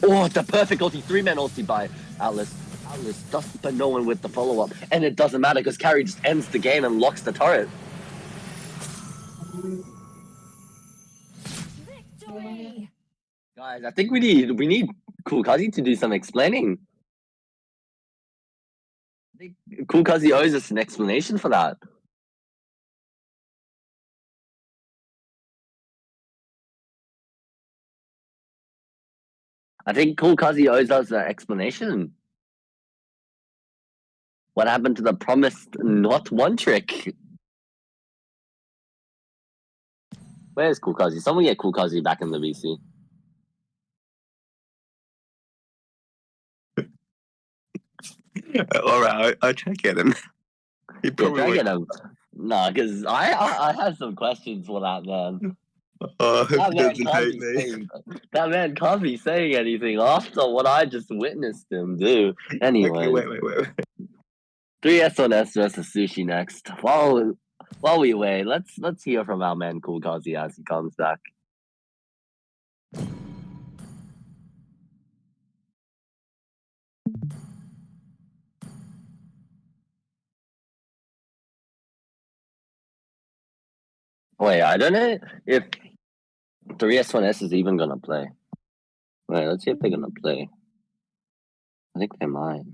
Oh, the perfect ulti, 3-man ulti by Atlas. Atlas does, but no one with the follow-up. And it doesn't matter because Carry just ends the game and locks the turret. Victory! Guys, I think we need Kulkazi to do some explaining. I think Kulkazi owes us an explanation for that. I think Kulkazi owes us an explanation. What happened to the promised not one trick? Where's Kulkazi? Someone get Kulkazi back in the VC. Alright, I'll try to get him. He Yeah, probably try to won't. get him. No, because I have some questions for that man. Oh, I hope That he man doesn't can't hate be me. saying that man can't be saying anything after what I just witnessed him do. Anyway, Okay, wait. 3S1S versus Sushi next. While we wait, let's hear from our man Kulkazi as he comes back. Wait, I don't know if 3S1S is even gonna play. Wait, let's see if they're gonna play. I think they might.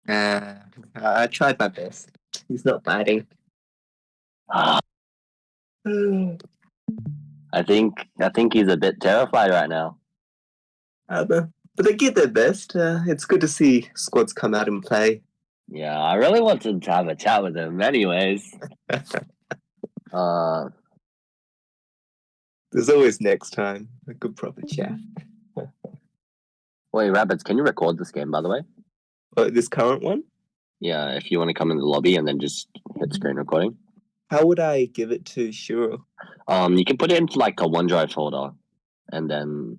I tried my best. He's not biting. I think he's a bit terrified right now. But they give their best. It's good to see squads come out and play. Yeah, I really wanted to have a chat with him. Anyways, There's always next time. A good proper chat. wait, Rabbits, can you record this game, by the way? Oh, this current one? Yeah, if you want to come in the lobby and then just hit screen recording. How would I give it to Shiro? You can put it into like a OneDrive folder, and then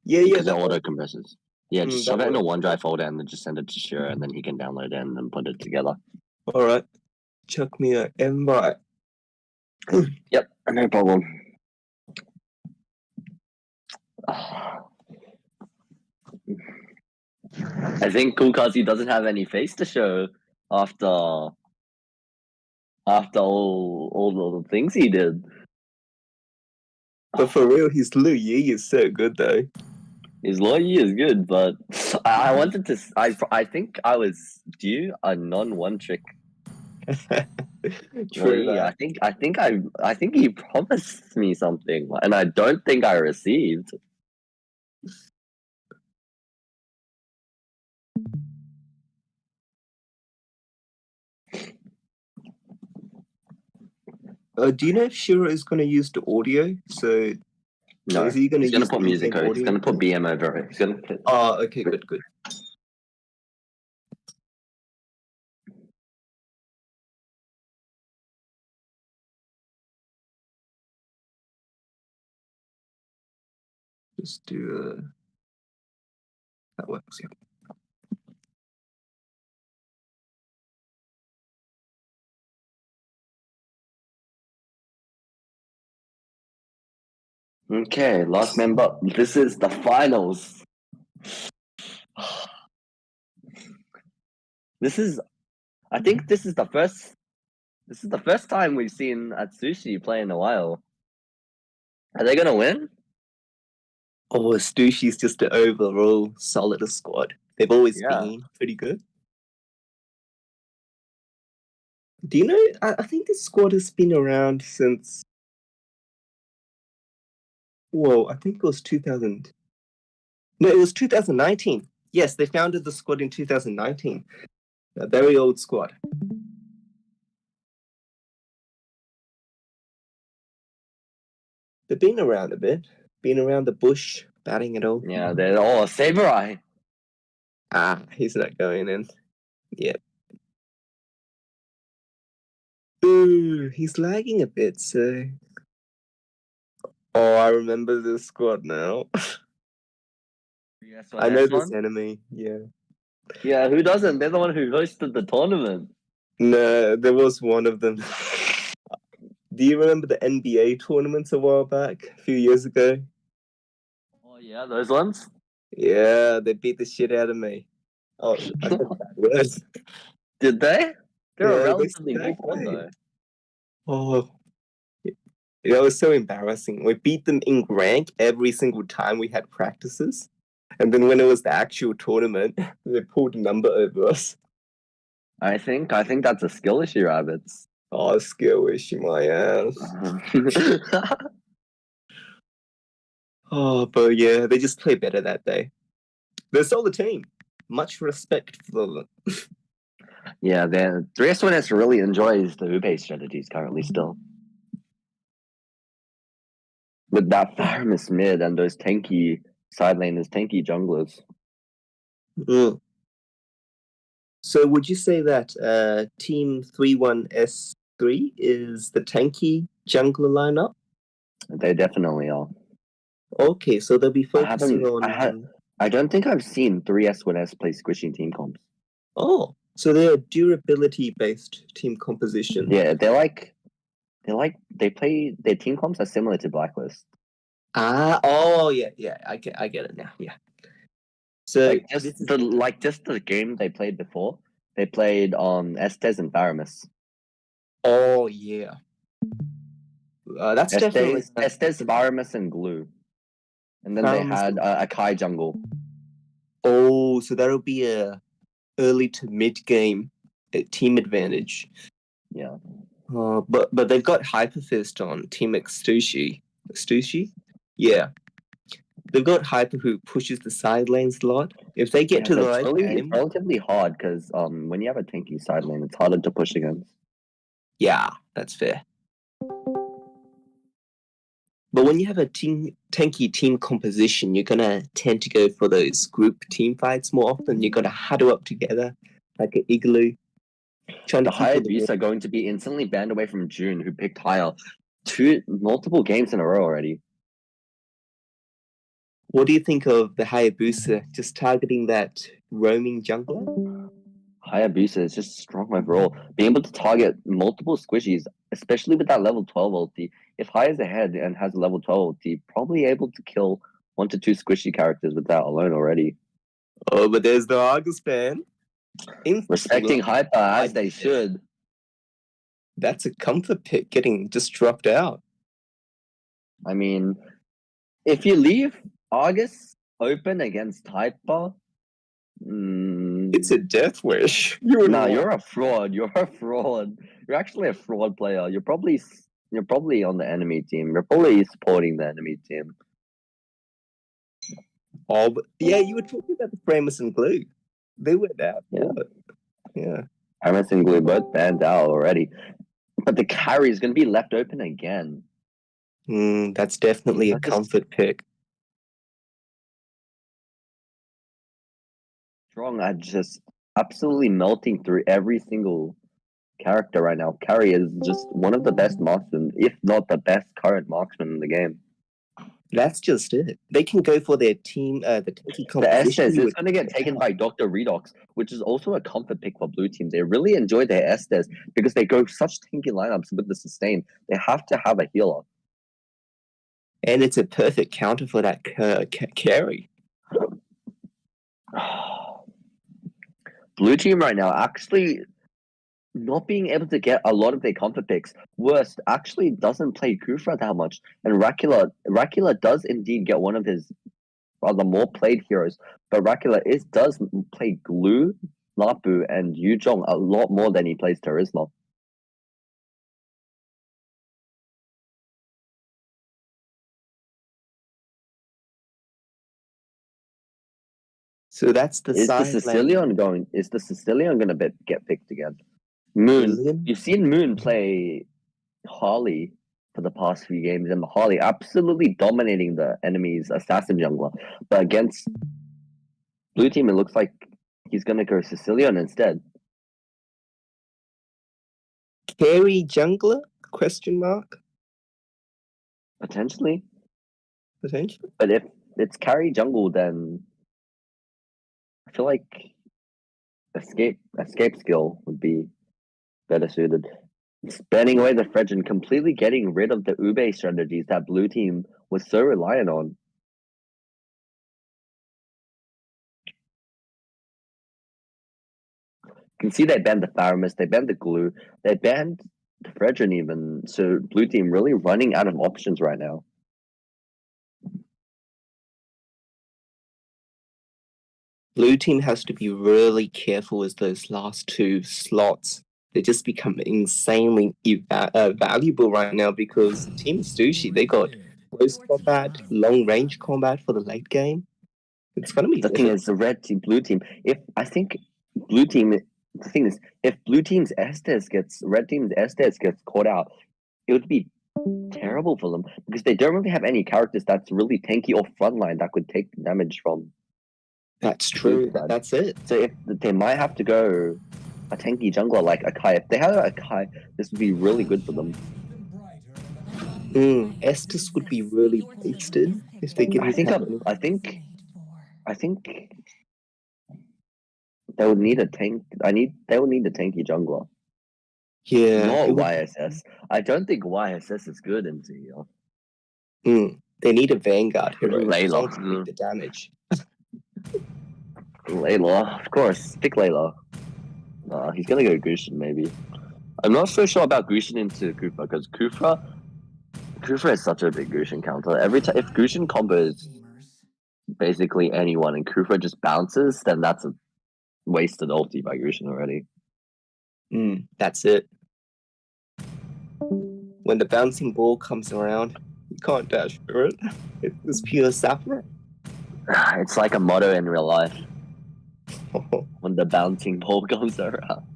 Yeah, because it that auto compresses. Yeah, just shove that it in a works. OneDrive folder and then just send it to Shiro, and then he can download it and then put it together. Alright. Chuck me an invite. Yep, no problem. I think Kulkazi doesn't have any face to show after all the things he did. But for real, his Lu Yi is so good though. His Loyi is good, but I wanted to. I think I was due a non-one trick. True Loyi. that. I think he promised me something, and I don't think I received. Do you know if Shiro is going to use the audio? So No, is he going to he's gonna use put the music in-game over. He's audio? gonna put BM over it. He's gonna put. Oh, okay, good. Just do that works. Yeah. Okay, last member. This is the finals. This is. I think this is the first. This is the first time we've seen Atsushi play in a while. Are they gonna win? Oh, Stushi's just an overall solid squad. They've always Yeah. been pretty good. Do you know? I think this squad has been around since. Whoa, I think it was 2000. No, it was 2019. Yes, they founded the squad in 2019. A very old squad. They've been around a bit. Been around the bush, batting it all. Yeah, they're all Samurai. Ah, he's not going in. Yep. Ooh, he's lagging a bit, so. Oh, I remember this squad now. Yes, I know this one. enemy, yeah. Yeah, who doesn't? They're the one who hosted the tournament. No, there was one of them. Do you remember the NBA tournaments a while back, a few years ago? Oh yeah, those ones. Yeah, they beat the shit out of me. Oh, I said bad words. Did they? They're a Yeah, relatively new exactly. squad though. Oh, it was so embarrassing. We beat them in rank every single time we had practices. And then when it was the actual tournament, they pulled a number over us. I think that's a skill issue, rabbits. Oh, skill issue, my ass. Oh, but yeah, they just played better that day. They're still the team. Much respect for them. Yeah, the 3S1S really enjoys the Ube strategies currently still. With that Faramis mid and those tanky side laners, tanky junglers. Mm. So would you say that Team 31S3 is the tanky jungler lineup? They definitely are. Okay, so they'll be focusing on... I don't think I've seen 3S1S play squishy team comps. Oh, so they're a durability-based team composition. Yeah, they play their team comps are similar to Blacklist. Ah, oh yeah, I get it now. Yeah. So like just the game they played before, they played on Estes and Faramis. Oh yeah. That's definitely Estes, Faramis, and Glue, and then they had a Kai jungle. Oh, so that'll be a early to mid game team advantage. Yeah. But they've got Hyperfist on Team Stushi. Stushi? Yeah. They've got Hyper who pushes the side lanes a lot. If they get to the right game... It's relatively hard because when you have a tanky side lane, it's harder to push against. Yeah, that's fair. But when you have a tanky team composition, you're going to tend to go for those group team fights more often. You're going to huddle up together like an igloo. The Hayabusa are going to be instantly banned away from June, who picked higher multiple games in a row already. What do you think of the Hayabusa just targeting that roaming jungler? Hayabusa is just strong overall. Being able to target multiple squishies, especially with that level 12 ulti. If Haya's ahead and has a level 12 ulti, probably able to kill 1 to 2 squishy characters with that alone already. Oh, but there's the Argus fan. Respecting Hyper as they should. That's a comfort pick getting just dropped out. I mean, if you leave Argus open against Hyper. It's a death wish. You're a fraud. You're a fraud. You're actually a fraud player. You're probably on the enemy team. You're probably supporting the enemy team. Oh, but yeah, you were talking about the Framers and Glue. They went out. Yeah. Framers and Glue both banned out already. But the carry is going to be left open again. That's definitely a comfort pick. Strong are just absolutely melting through every single character right now. Carry is just one of the best marksmen, if not the best current marksman in the game. That's just it. They can go for their team, the tanky composition. The Estes is going to get taken by Dr. Redox, which is also a comfort pick for blue team. They really enjoy their Estes because they go such tanky lineups with the sustain. They have to have a healer. And it's a perfect counter for that carry. Blue team right now actually not being able to get a lot of their comfort picks. Worst, actually doesn't play Kufra that much. And Rakula does indeed get one of his rather more played heroes. But Rakula does play Glue, Lapu, and Yuzhong a lot more than he plays Charisma. So that's the Is the side Sicilian going to get picked again? Moon. Brilliant. You've seen Moon play Harley for the past few games, and Harley absolutely dominating the enemy's assassin jungler. But against blue team, it looks like he's going to go Sicilian instead. Carry jungler? Question mark. Potentially. Potentially. But if it's carry jungle, then I feel like escape skill would be better suited. Banning away the Fredge and completely getting rid of the Ube strategies that blue team was so reliant on. You can see they banned the Tharamis, they banned the Glue, they banned the Fredgen even. So blue team really running out of options right now. Blue team has to be really careful with those last two slots. They just become insanely valuable right now because Team Sushi, they got close combat, long range combat for the late game. It's gonna be the thing is the red team, blue team. If blue team's Estes gets caught out, it would be terrible for them because they don't really have any characters that's really tanky or frontline that could take damage from. That's true. That's it. So if they might have to go a tanky jungler like Akai. If they had Akai, this would be really good for them. Estes would be really wasted if they could. I think they would need a tank. They would need a tanky jungler. Yeah. Not YSS. I don't think YSS is good in CEL. They need a Vanguard hero to Layla. take the damage. Layla, of course. Pick Layla. He's gonna go Gushin maybe. I'm not so sure about Gushin into Kufra because Kufra is such a big Gushin counter. Every time if Gushin combos basically anyone and Kufra just bounces, then that's a wasted ulti by Gushin already. That's it. When the bouncing ball comes around, you can't dash through it. It's pure sapphire. It's like a motto in real life. When the bouncing ball comes around.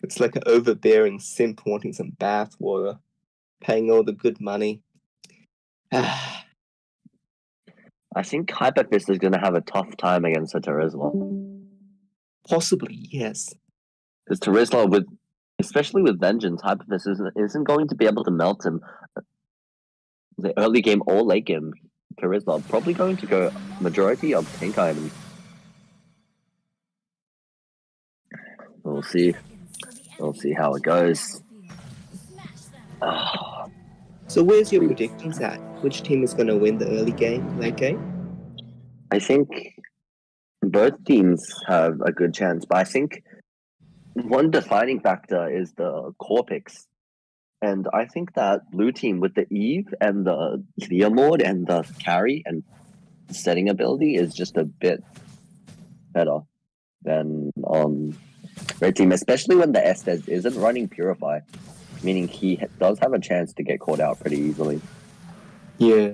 It's like an overbearing simp wanting some bath water, paying all the good money. I think Hyperfist is going to have a tough time against a Terizla. Possibly, yes. Because Terizla, especially with Vengeance, Hyperfist isn't going to be able to melt him. The early game or late game, Terizla probably going to go majority of tank items. We'll see. We'll see how it goes. So where's your predictions at? Which team is going to win the early game, late game? I think both teams have a good chance, but I think one defining factor is the core picks. And I think that blue team with the Eve and the Leomord and the carry and setting ability is just a bit better than red team, especially when the Estes isn't running Purify, meaning he does have a chance to get caught out pretty easily. Yeah.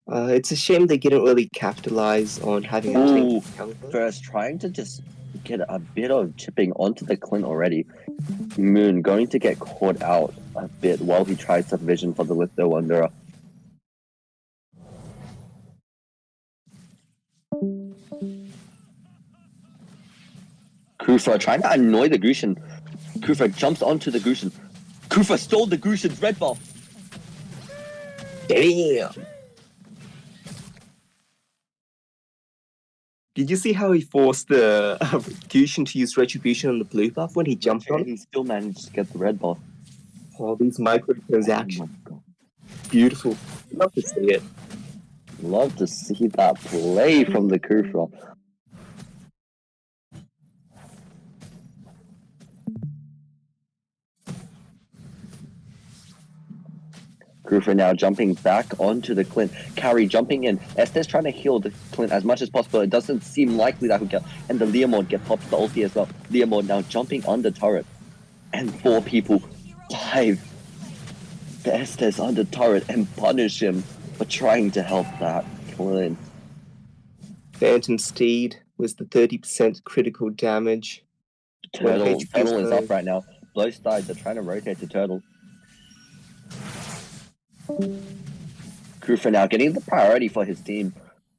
It's a shame they didn't really capitalize on having a tank counter. First, trying to just get a bit of chipping onto the Clint already. Moon going to get caught out a bit while he tries to vision for the Litho Wanderer. Kufa trying to annoy the Grushin. Kufa jumps onto the Grushin. Kufa stole the Grushin's red buff. Damn! Did you see how he forced the Fusion to use Retribution on the blue buff when he jumped on it? He still managed to get the red buff. All these microtransactions. Oh my God. Beautiful. Love to see it. Love to see that play from the Kufa. Kufa now jumping back onto the Clint. Carry jumping in. Estes trying to heal the Clint as much as possible. It doesn't seem likely that he'll get. And the Leomord get popped the ulti as well. Leomord now jumping under turret. And 4 people dive the Estes under turret and punish him for trying to help that Clint. Phantom Steed was the 30% critical damage. Turtle is up right now. Both sides are trying to rotate to Turtle. Kufa now getting the priority for his team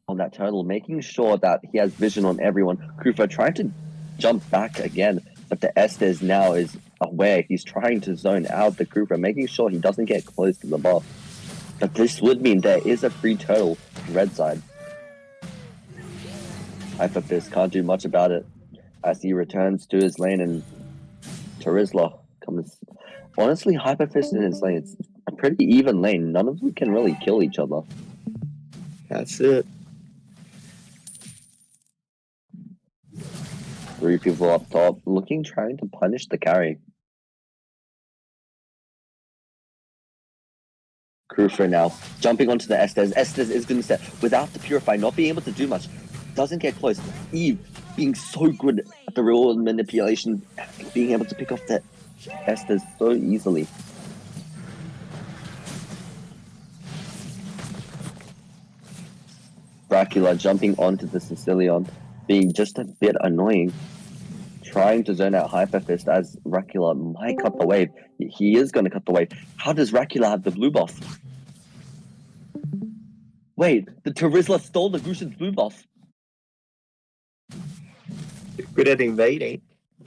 on that Turtle, making sure that he has vision on everyone. Kufa trying to jump back again, but the Estes now is aware. He's trying to zone out the Kufa, making sure he doesn't get close to the buff. But this would mean there is a free Turtle red side. Hyperfist can't do much about it as he returns to his lane, and Terizla comes. Honestly, Hyperfist in his lane, it's a pretty even lane. None of them can really kill each other. That's it. 3 people up top, trying to punish the carry. Kufa now jumping onto the Estes. Estes is going to set without the Purify, not being able to do much. Doesn't get close. Eve being so good at the real manipulation, being able to pick off the Estes so easily. Dracula jumping onto the Sicilian, being just a bit annoying. Trying to zone out Hyperfist as Dracula might cut the wave. He is going to cut the wave. How does Dracula have the blue buff? Wait, the Terizla stole the Grushin's blue buff. Good at invading.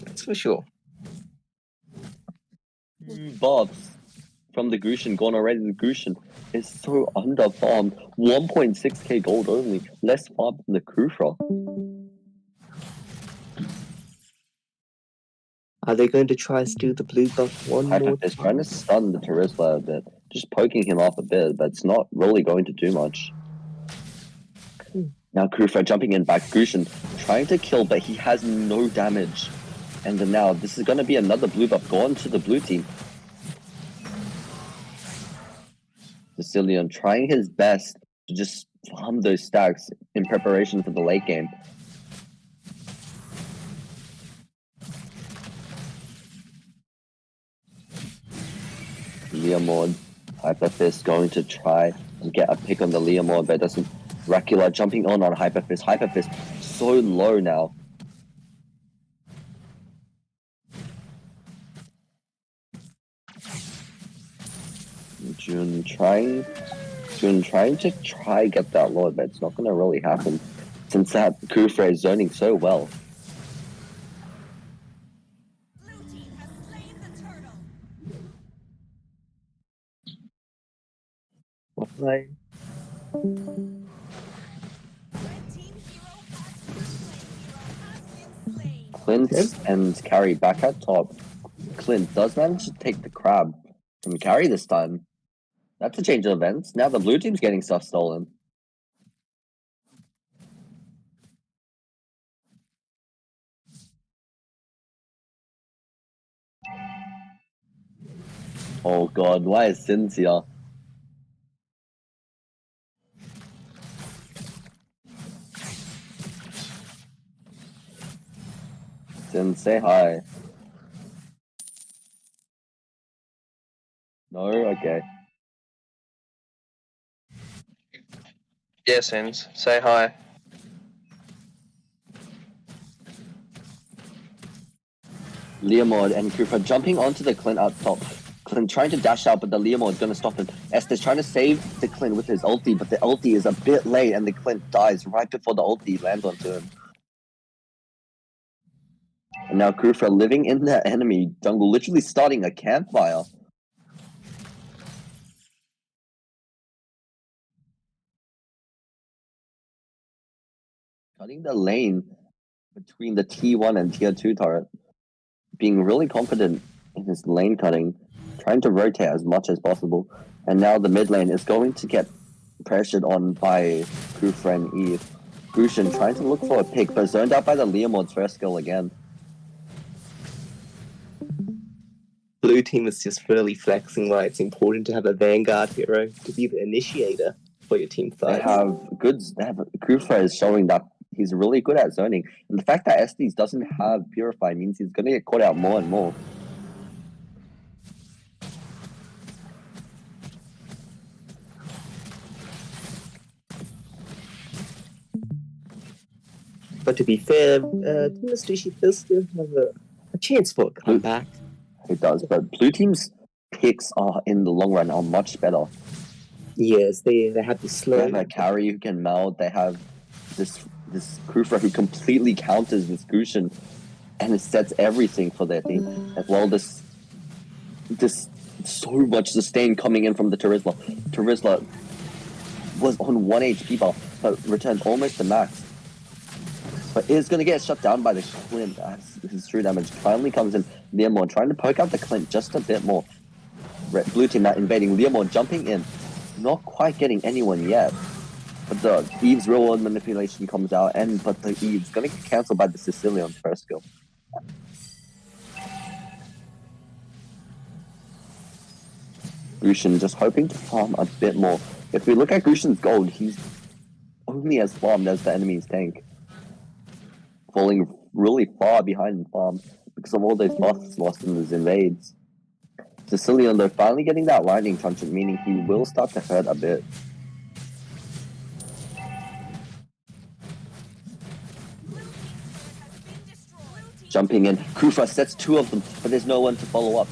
That's for sure. Buffs from the Grushin gone already. The Grushin is so under-farmed. 1.6k gold only. Less farm than the Kufa. Are they going to try to steal the blue buff one more time? Hyperfist trying to stun the Terizla a bit. Just poking him off a bit, but it's not really going to do much. Now Kufa jumping in back. Grushin trying to kill, but he has no damage. And then now this is going to be another blue buff going to the blue team. Sicilian trying his best to just farm those stacks in preparation for the late game. Leomord, Hyperfist going to try and get a pick on the Leomord, but it doesn't. Dracula jumping on Hyperfist. Hyperfist so low now. June trying to get that Lord, but it's not going to really happen since that Kufa is zoning so well. Like, Clint and Carry back at top. Clint does manage to take the crab from Carry this time. That's a change of events. Now the blue team's getting stuff stolen. Oh god, why is Cynthia? Then say hi. No? Okay. Yes, Sims. Say hi. Leomord and Cooper jumping onto the Clint up top. Clint trying to dash out, but the Leomord's gonna stop him. Estes trying to save the Clint with his ulti, but the ulti is a bit late and the Clint dies right before the ulti lands onto him. And now Kufra living in the enemy jungle, literally starting a campfire. Cutting the lane between the T1 and Tier 2 turret. Being really confident in his lane cutting, trying to rotate as much as possible. And now the mid lane is going to get pressured on by Kufra and Eve. Grushin trying to look for a pick, but zoned out by the Leomord's first skill again. Blue team is just really flexing why it's important to have a Vanguard hero to be the initiator for your team fights. Kufra is showing that he's really good at zoning. And the fact that Estes doesn't have Purify means he's going to get caught out more and more. But to be fair, Team Sushi does still have a chance for a comeback. It does, but blue team's picks are in the long run are much better. Yes, they have the slow. They have a carry who can meld. They have this Kufra who completely counters with Grushin, and it sets everything for their team. As well, this so much sustain coming in from the Terizla. Terizla was on 1 HP bar, but returned almost to max. But is going to get shut down by the Clint as his true damage finally comes in. Leomord trying to poke out the Clint just a bit more. Blue team now invading. Leomord jumping in. Not quite getting anyone yet. But the Eve's real world manipulation comes out, but the Eve's going to get cancelled by the Sicilian first skill. Grushin just hoping to farm a bit more. If we look at Grushin's gold, he's only as farmed as the enemy's tank. Falling really far behind in farm because of all those buffs lost in his invades. Sicilian, though, finally getting that lightning truncheon, meaning he will start to hurt a bit. Jumping in, Kufra sets 2 of them, but there's no one to follow up.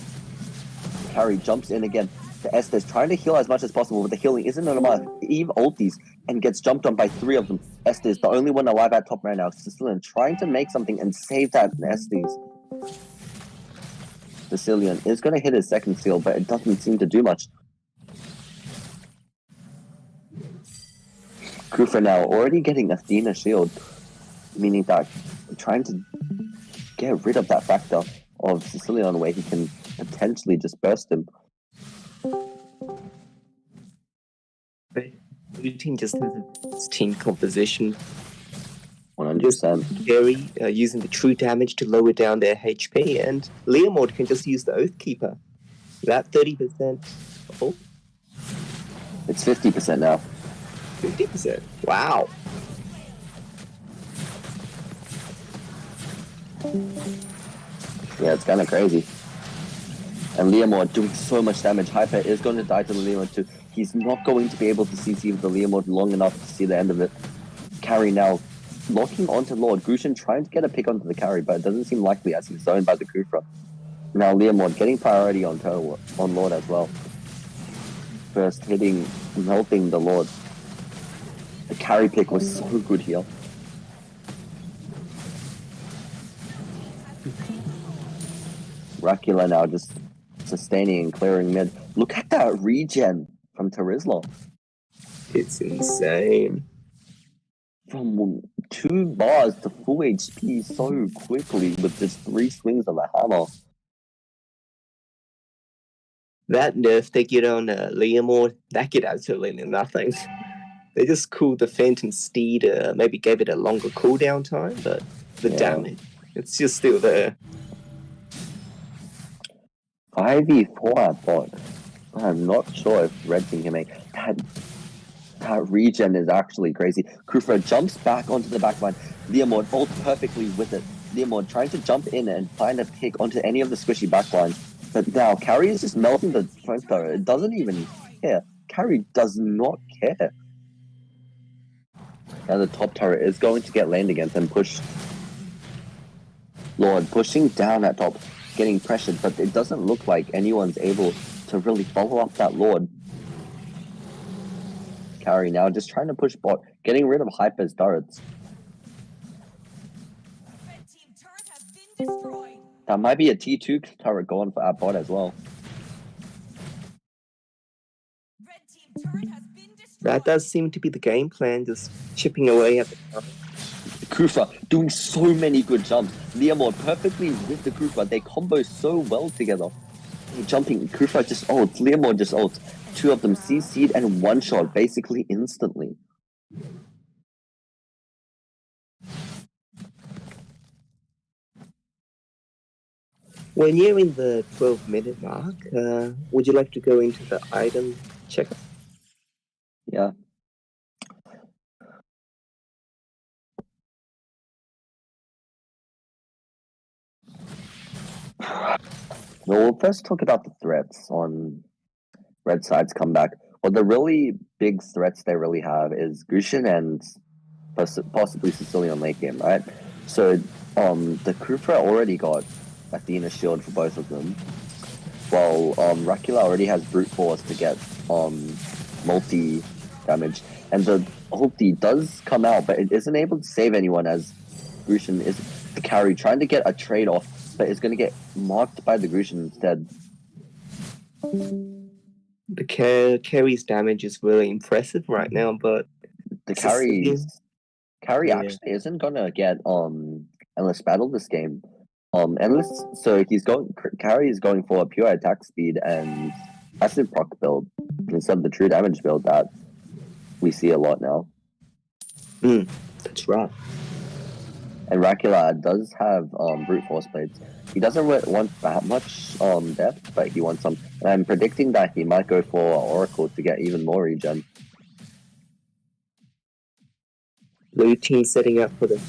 Carry jumps in again. The Estes trying to heal as much as possible, but the healing isn't enough. Eve ultis and gets jumped on by 3 of them. Estes, the only one alive at top right now. Sicilian trying to make something and save that Estes. Sicilian is going to hit his second skill, but it doesn't seem to do much. Kufra now already getting Athena shield, meaning that trying to get rid of that factor of Sicilian where he can potentially just burst him. Blue team just has its team composition. 100%. Carry using the true damage to lower down their HP, and Leomord can just use the Oathkeeper. That 30%. Oh, it's 50% now. 50%. Wow. Yeah, it's kind of crazy. And Leomord doing so much damage. Hyper is going to die to the Leomord too. He's not going to be able to CC with the Leomord long enough to see the end of it. Carry now locking onto Lord. Grushin trying to get a pick onto the carry, but it doesn't seem likely as he's zoned by the Kufra. Now Leomord getting priority on Lord as well. First hitting, melting the Lord. The carry pick was so good here. Rakula now just sustaining and clearing mid. Look at that regen from Terizla. It's insane. From 2 bars to full HP so quickly with just 3 swings of a hammer. That nerf they get on Leomord, that get absolutely nothing. They just cooled the Phantom Steed, maybe gave it a longer cooldown time, but the damage, it's just still there. 5v4 I thought. I'm not sure if Red Team can make that regen is actually crazy. Kufra jumps back onto the backline. Leomord ults perfectly with it. Leomord trying to jump in and find a pick onto any of the squishy backlines. But now Carrie is just melting the front turret. It doesn't even care. Carrie does not care. Now the top turret is going to get laned against and pushed. Lord pushing down at top, getting pressured, but it doesn't look like anyone's able to really follow up that Lord. Carrie now just trying to push bot, getting rid of Hyper's turrets. Red team turret has been destroyed. That might be a T2 turret going for our bot as well. Red team turret has been destroyed. That does seem to be the game plan, just chipping away at the turret. Kufa doing so many good jumps. Leomord perfectly with the Kufa. They combo so well together. Jumping, Kufa just ults, Leomord just ults. Two of them CC'd and one shot basically instantly. We're nearing the 12-minute mark. Would you like to go into the item checker? Yeah. We'll first talk about the threats on Red Side's comeback. Well, the really big threats they really have is Gushin and possibly Sicilian late game, right? So the Kufra already got Athena shield for both of them, while Rakula already has brute force to get multi damage, and the ulti does come out, but it isn't able to save anyone as Gushin is the carry trying to get a trade off, but is going to get marked by the Gushin instead. The carry's damage is really impressive right now, but The carry Yeah. actually isn't gonna get endless battle this game. Endless, so carry is going for a pure attack speed and passive proc build instead of the true damage build that we see a lot now. That's right. And Rakula does have brute force blades. He doesn't want that much depth, but he wants some. And I'm predicting that he might go for Oracle to get even more regen. Blue team setting up for the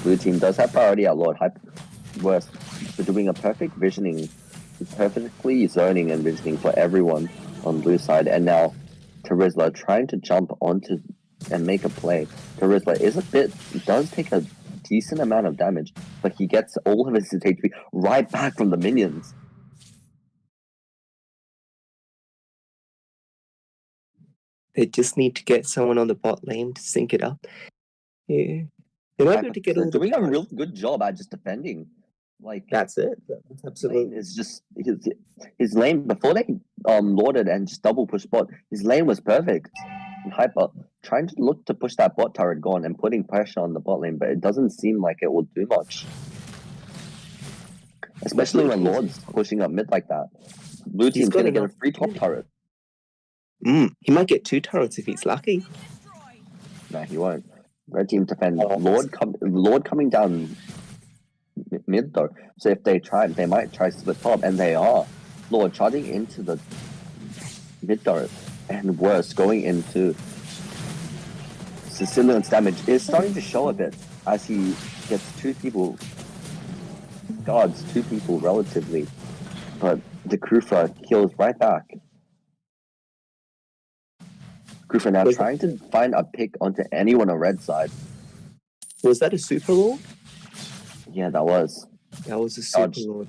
Blue team does have priority at Lord. Worse, for doing a perfect visioning, perfectly zoning and visioning for everyone on blue side. And now Terizla trying to jump onto and make a play. Terizla does take a decent amount of damage, but he gets all of his HP right back from the minions. They just need to get someone on the bot lane to sync it up. Yeah. They might be able to get They're all the doing a time. real good job at just defending. Like That's it. That's absolutely. it's just his lane before they lorded and just double push bot. His lane was perfect. And Hyper trying to look to push that bot turret gone and putting pressure on the bot lane, but it doesn't seem like it will do much. Especially when Lord's pushing up mid like that. Blue team's gonna get a free top turret. He might get 2 turrets if he's lucky. Nah, he won't. Red team defend. Lord coming down mid though. So if they might try split top, and they are. Lord charging into the mid turret, and worse, going into Sicilian's damage is starting to show a bit as he gets two people relatively, but the Krufa kills right back. Krufa now trying to find a pick onto anyone on red side. Was that a super lord? Yeah, that was. That was a super lord.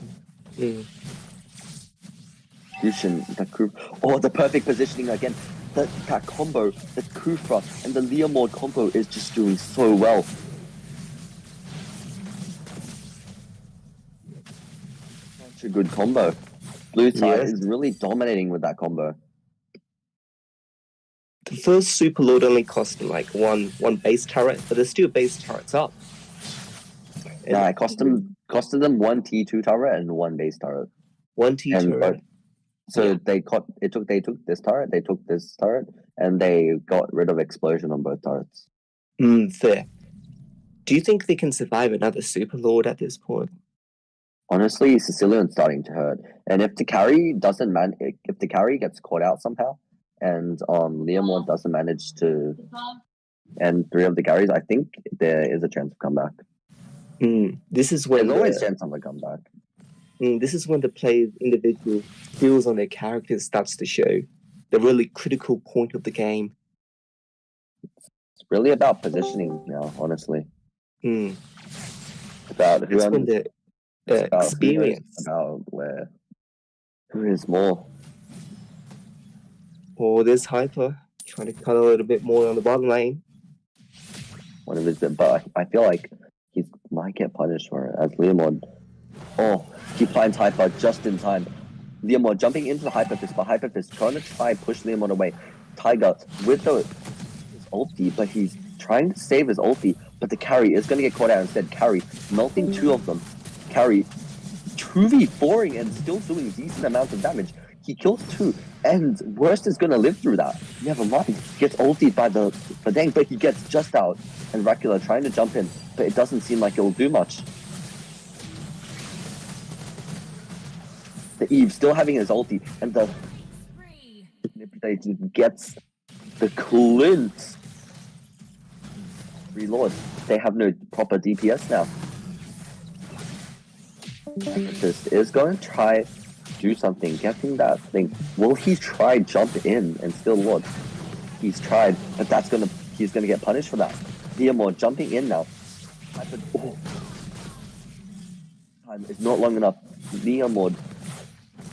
Yushin, the Krufa. Oh, the perfect positioning again. That combo, the Krufa and the Leomord combo is just doing so well. Such a good combo. Blue side is really dominating with that combo. The first super lord only cost like one base turret, but there's still base turrets up. Yeah, it costed them one T2 turret and one base turret. One T2 turret. So they took this turret, they took this turret, and they got rid of explosion on both turrets. Fair. Do you think they can survive another super lord at this point? Honestly, Sicilian's starting to hurt, and if the carry gets caught out somehow, and Leomord doesn't manage to end 3 of the carries, I think there is a chance of comeback. This is There's when always chance on the comeback. this is when the player's individual skills on their characters starts to show. The really critical point of the game. It's really about positioning now, honestly. Mm. About who It's when the about experience. about who is more. Or there's Hyper trying to cut a little bit more on the bottom lane. One of his, but I feel like he might get punished for it as Leomord. Oh, he finds Hyper just in time. Leomord jumping into the Hyper Fist, but Hyper Fist trying to push Leomord away. Tiger with his ulti, but he's trying to save his ulti, but the carry is going to get caught out instead. Carry melting two of them. Carry 2v4ing and still doing decent amounts of damage. He kills two, and Worst is going to live through that. Never mind. Gets ultied by the Dang, but he gets just out. And Dracula trying to jump in, but it doesn't seem like it will do much. The Eve still having his ulti, and the manipulator gets the Clint. Reload. They have no proper DPS now. This is going to try do something, getting that thing. Will he try jump in and still Lord? He's tried, but he's gonna get punished for that. Leomord jumping in now. Time is not long enough. Leomord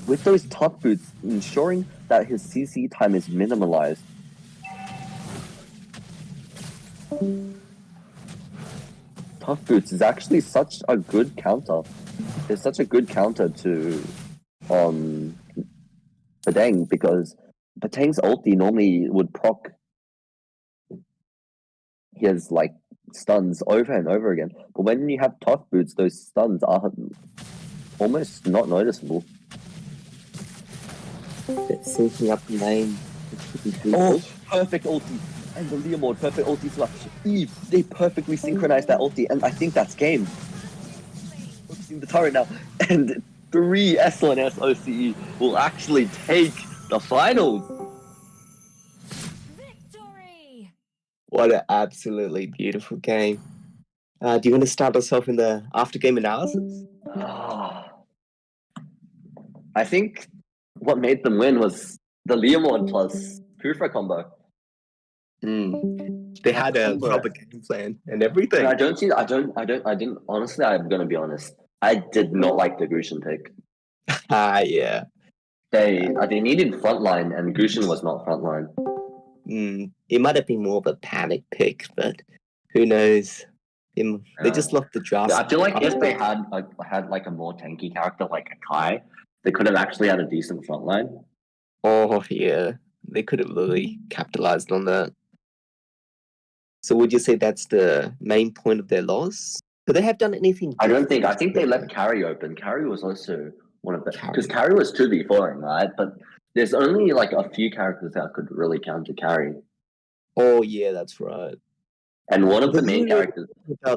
with those tough boots, ensuring that his CC time is minimalized. Tough boots is actually such a good counter. It's such a good counter to Badang, because Badang's ulti normally would proc his like stuns over and over again. But when you have tough boots, those stuns are almost not noticeable. It's syncing up the lane. Oh, perfect ulti. And the Leomord, perfect ulti flush. Eve, they perfectly synchronized that ulti, and I think that's game. Focusing the turret now, and 3 SLNS OCE will actually take the finals. Victory! What an absolutely beautiful game. Do you want to start us off in the after game analysis? I think what made them win was the Leomord plus Kufra combo. They had a proper game plan and everything. And I didn't honestly, I'm gonna be honest. I did not like the Grushin pick. Yeah. They needed frontline, and Grushin was not frontline. It might have been more of a panic pick, but who knows? They just lost the draft. I feel like if they had like a more tanky character like a Kai, they could have actually had a decent frontline. Oh yeah, they could have really capitalized on that. So would you say that's the main point of their loss? Could they have done anything I different? don't think. I think they left Carry open. Carry was also one of the, because Carry was 2v4ing, right? But there's only like a few characters that could really counter Carry. Oh yeah, that's right. And one of the main characters, I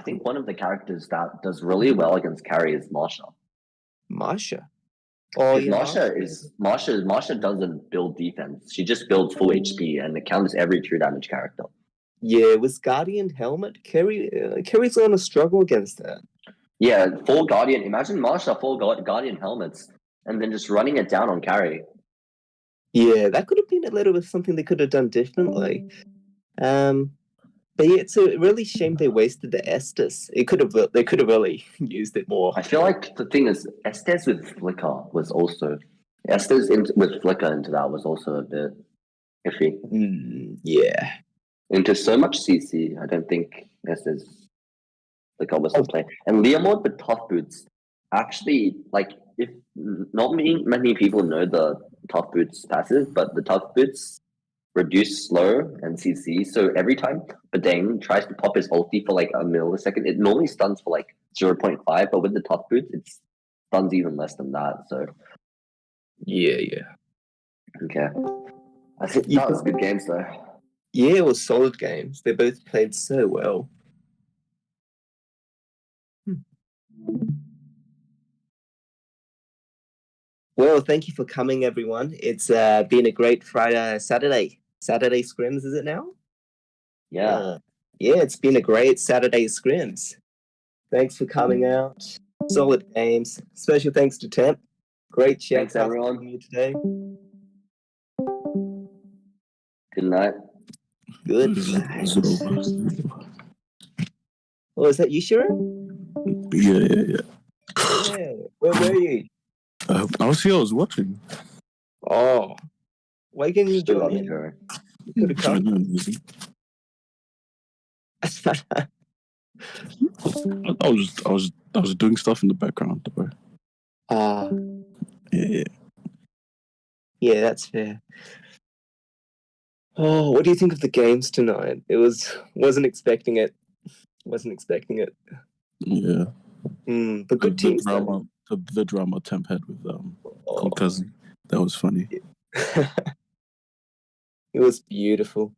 think one of the characters that does really well against Carry is Marsha. Marsha. Oh yeah, Marsha doesn't build defense. She just builds full HP, and it counters every true damage character. Yeah, with Guardian Helmet, Carry's gonna struggle against that. Yeah, full Guardian. Imagine Marsha full Guardian helmets, and then just running it down on Carry. Yeah, that could have been a little bit something they could have done differently. But yeah, it's a really shame they wasted the Estes. They could have really used it more. I feel like the thing is, Estes with Flicker was also with Flicker into that was also a bit iffy. Yeah, into so much CC, I don't think Estes Flicker was the play. And Leomord with tough boots, actually, like if not many people know the tough boots passive, but the tough boots reduce slow and CC. So every time Badang tries to pop his ulti for like a millisecond, it normally stuns for like 0.5, but with the tough boots, it stuns even less than that. So yeah. Okay. I think that was good games though. Yeah, it was solid games. They both played so well. Well, thank you for coming, everyone. It's been a great Saturday scrims, is it now? Yeah. Yeah, it's been a great Saturday scrims. Thanks for coming out. Solid games. Special thanks to Temp. Great chat. Thanks, everyone. Here today. Good night. Good night. Oh, is that you, Sharon? Yeah. Yeah. Where were you? I was here. I was watching. Oh. Why can't you Still join love in? you. You could have come. I was doing stuff in the background. Ah. Yeah. Yeah, that's fair. Oh, what do you think of the games tonight? Wasn't expecting it. Yeah. But good teams. Drama. The drama Temp had with Cold Cousin. That was funny. It was beautiful.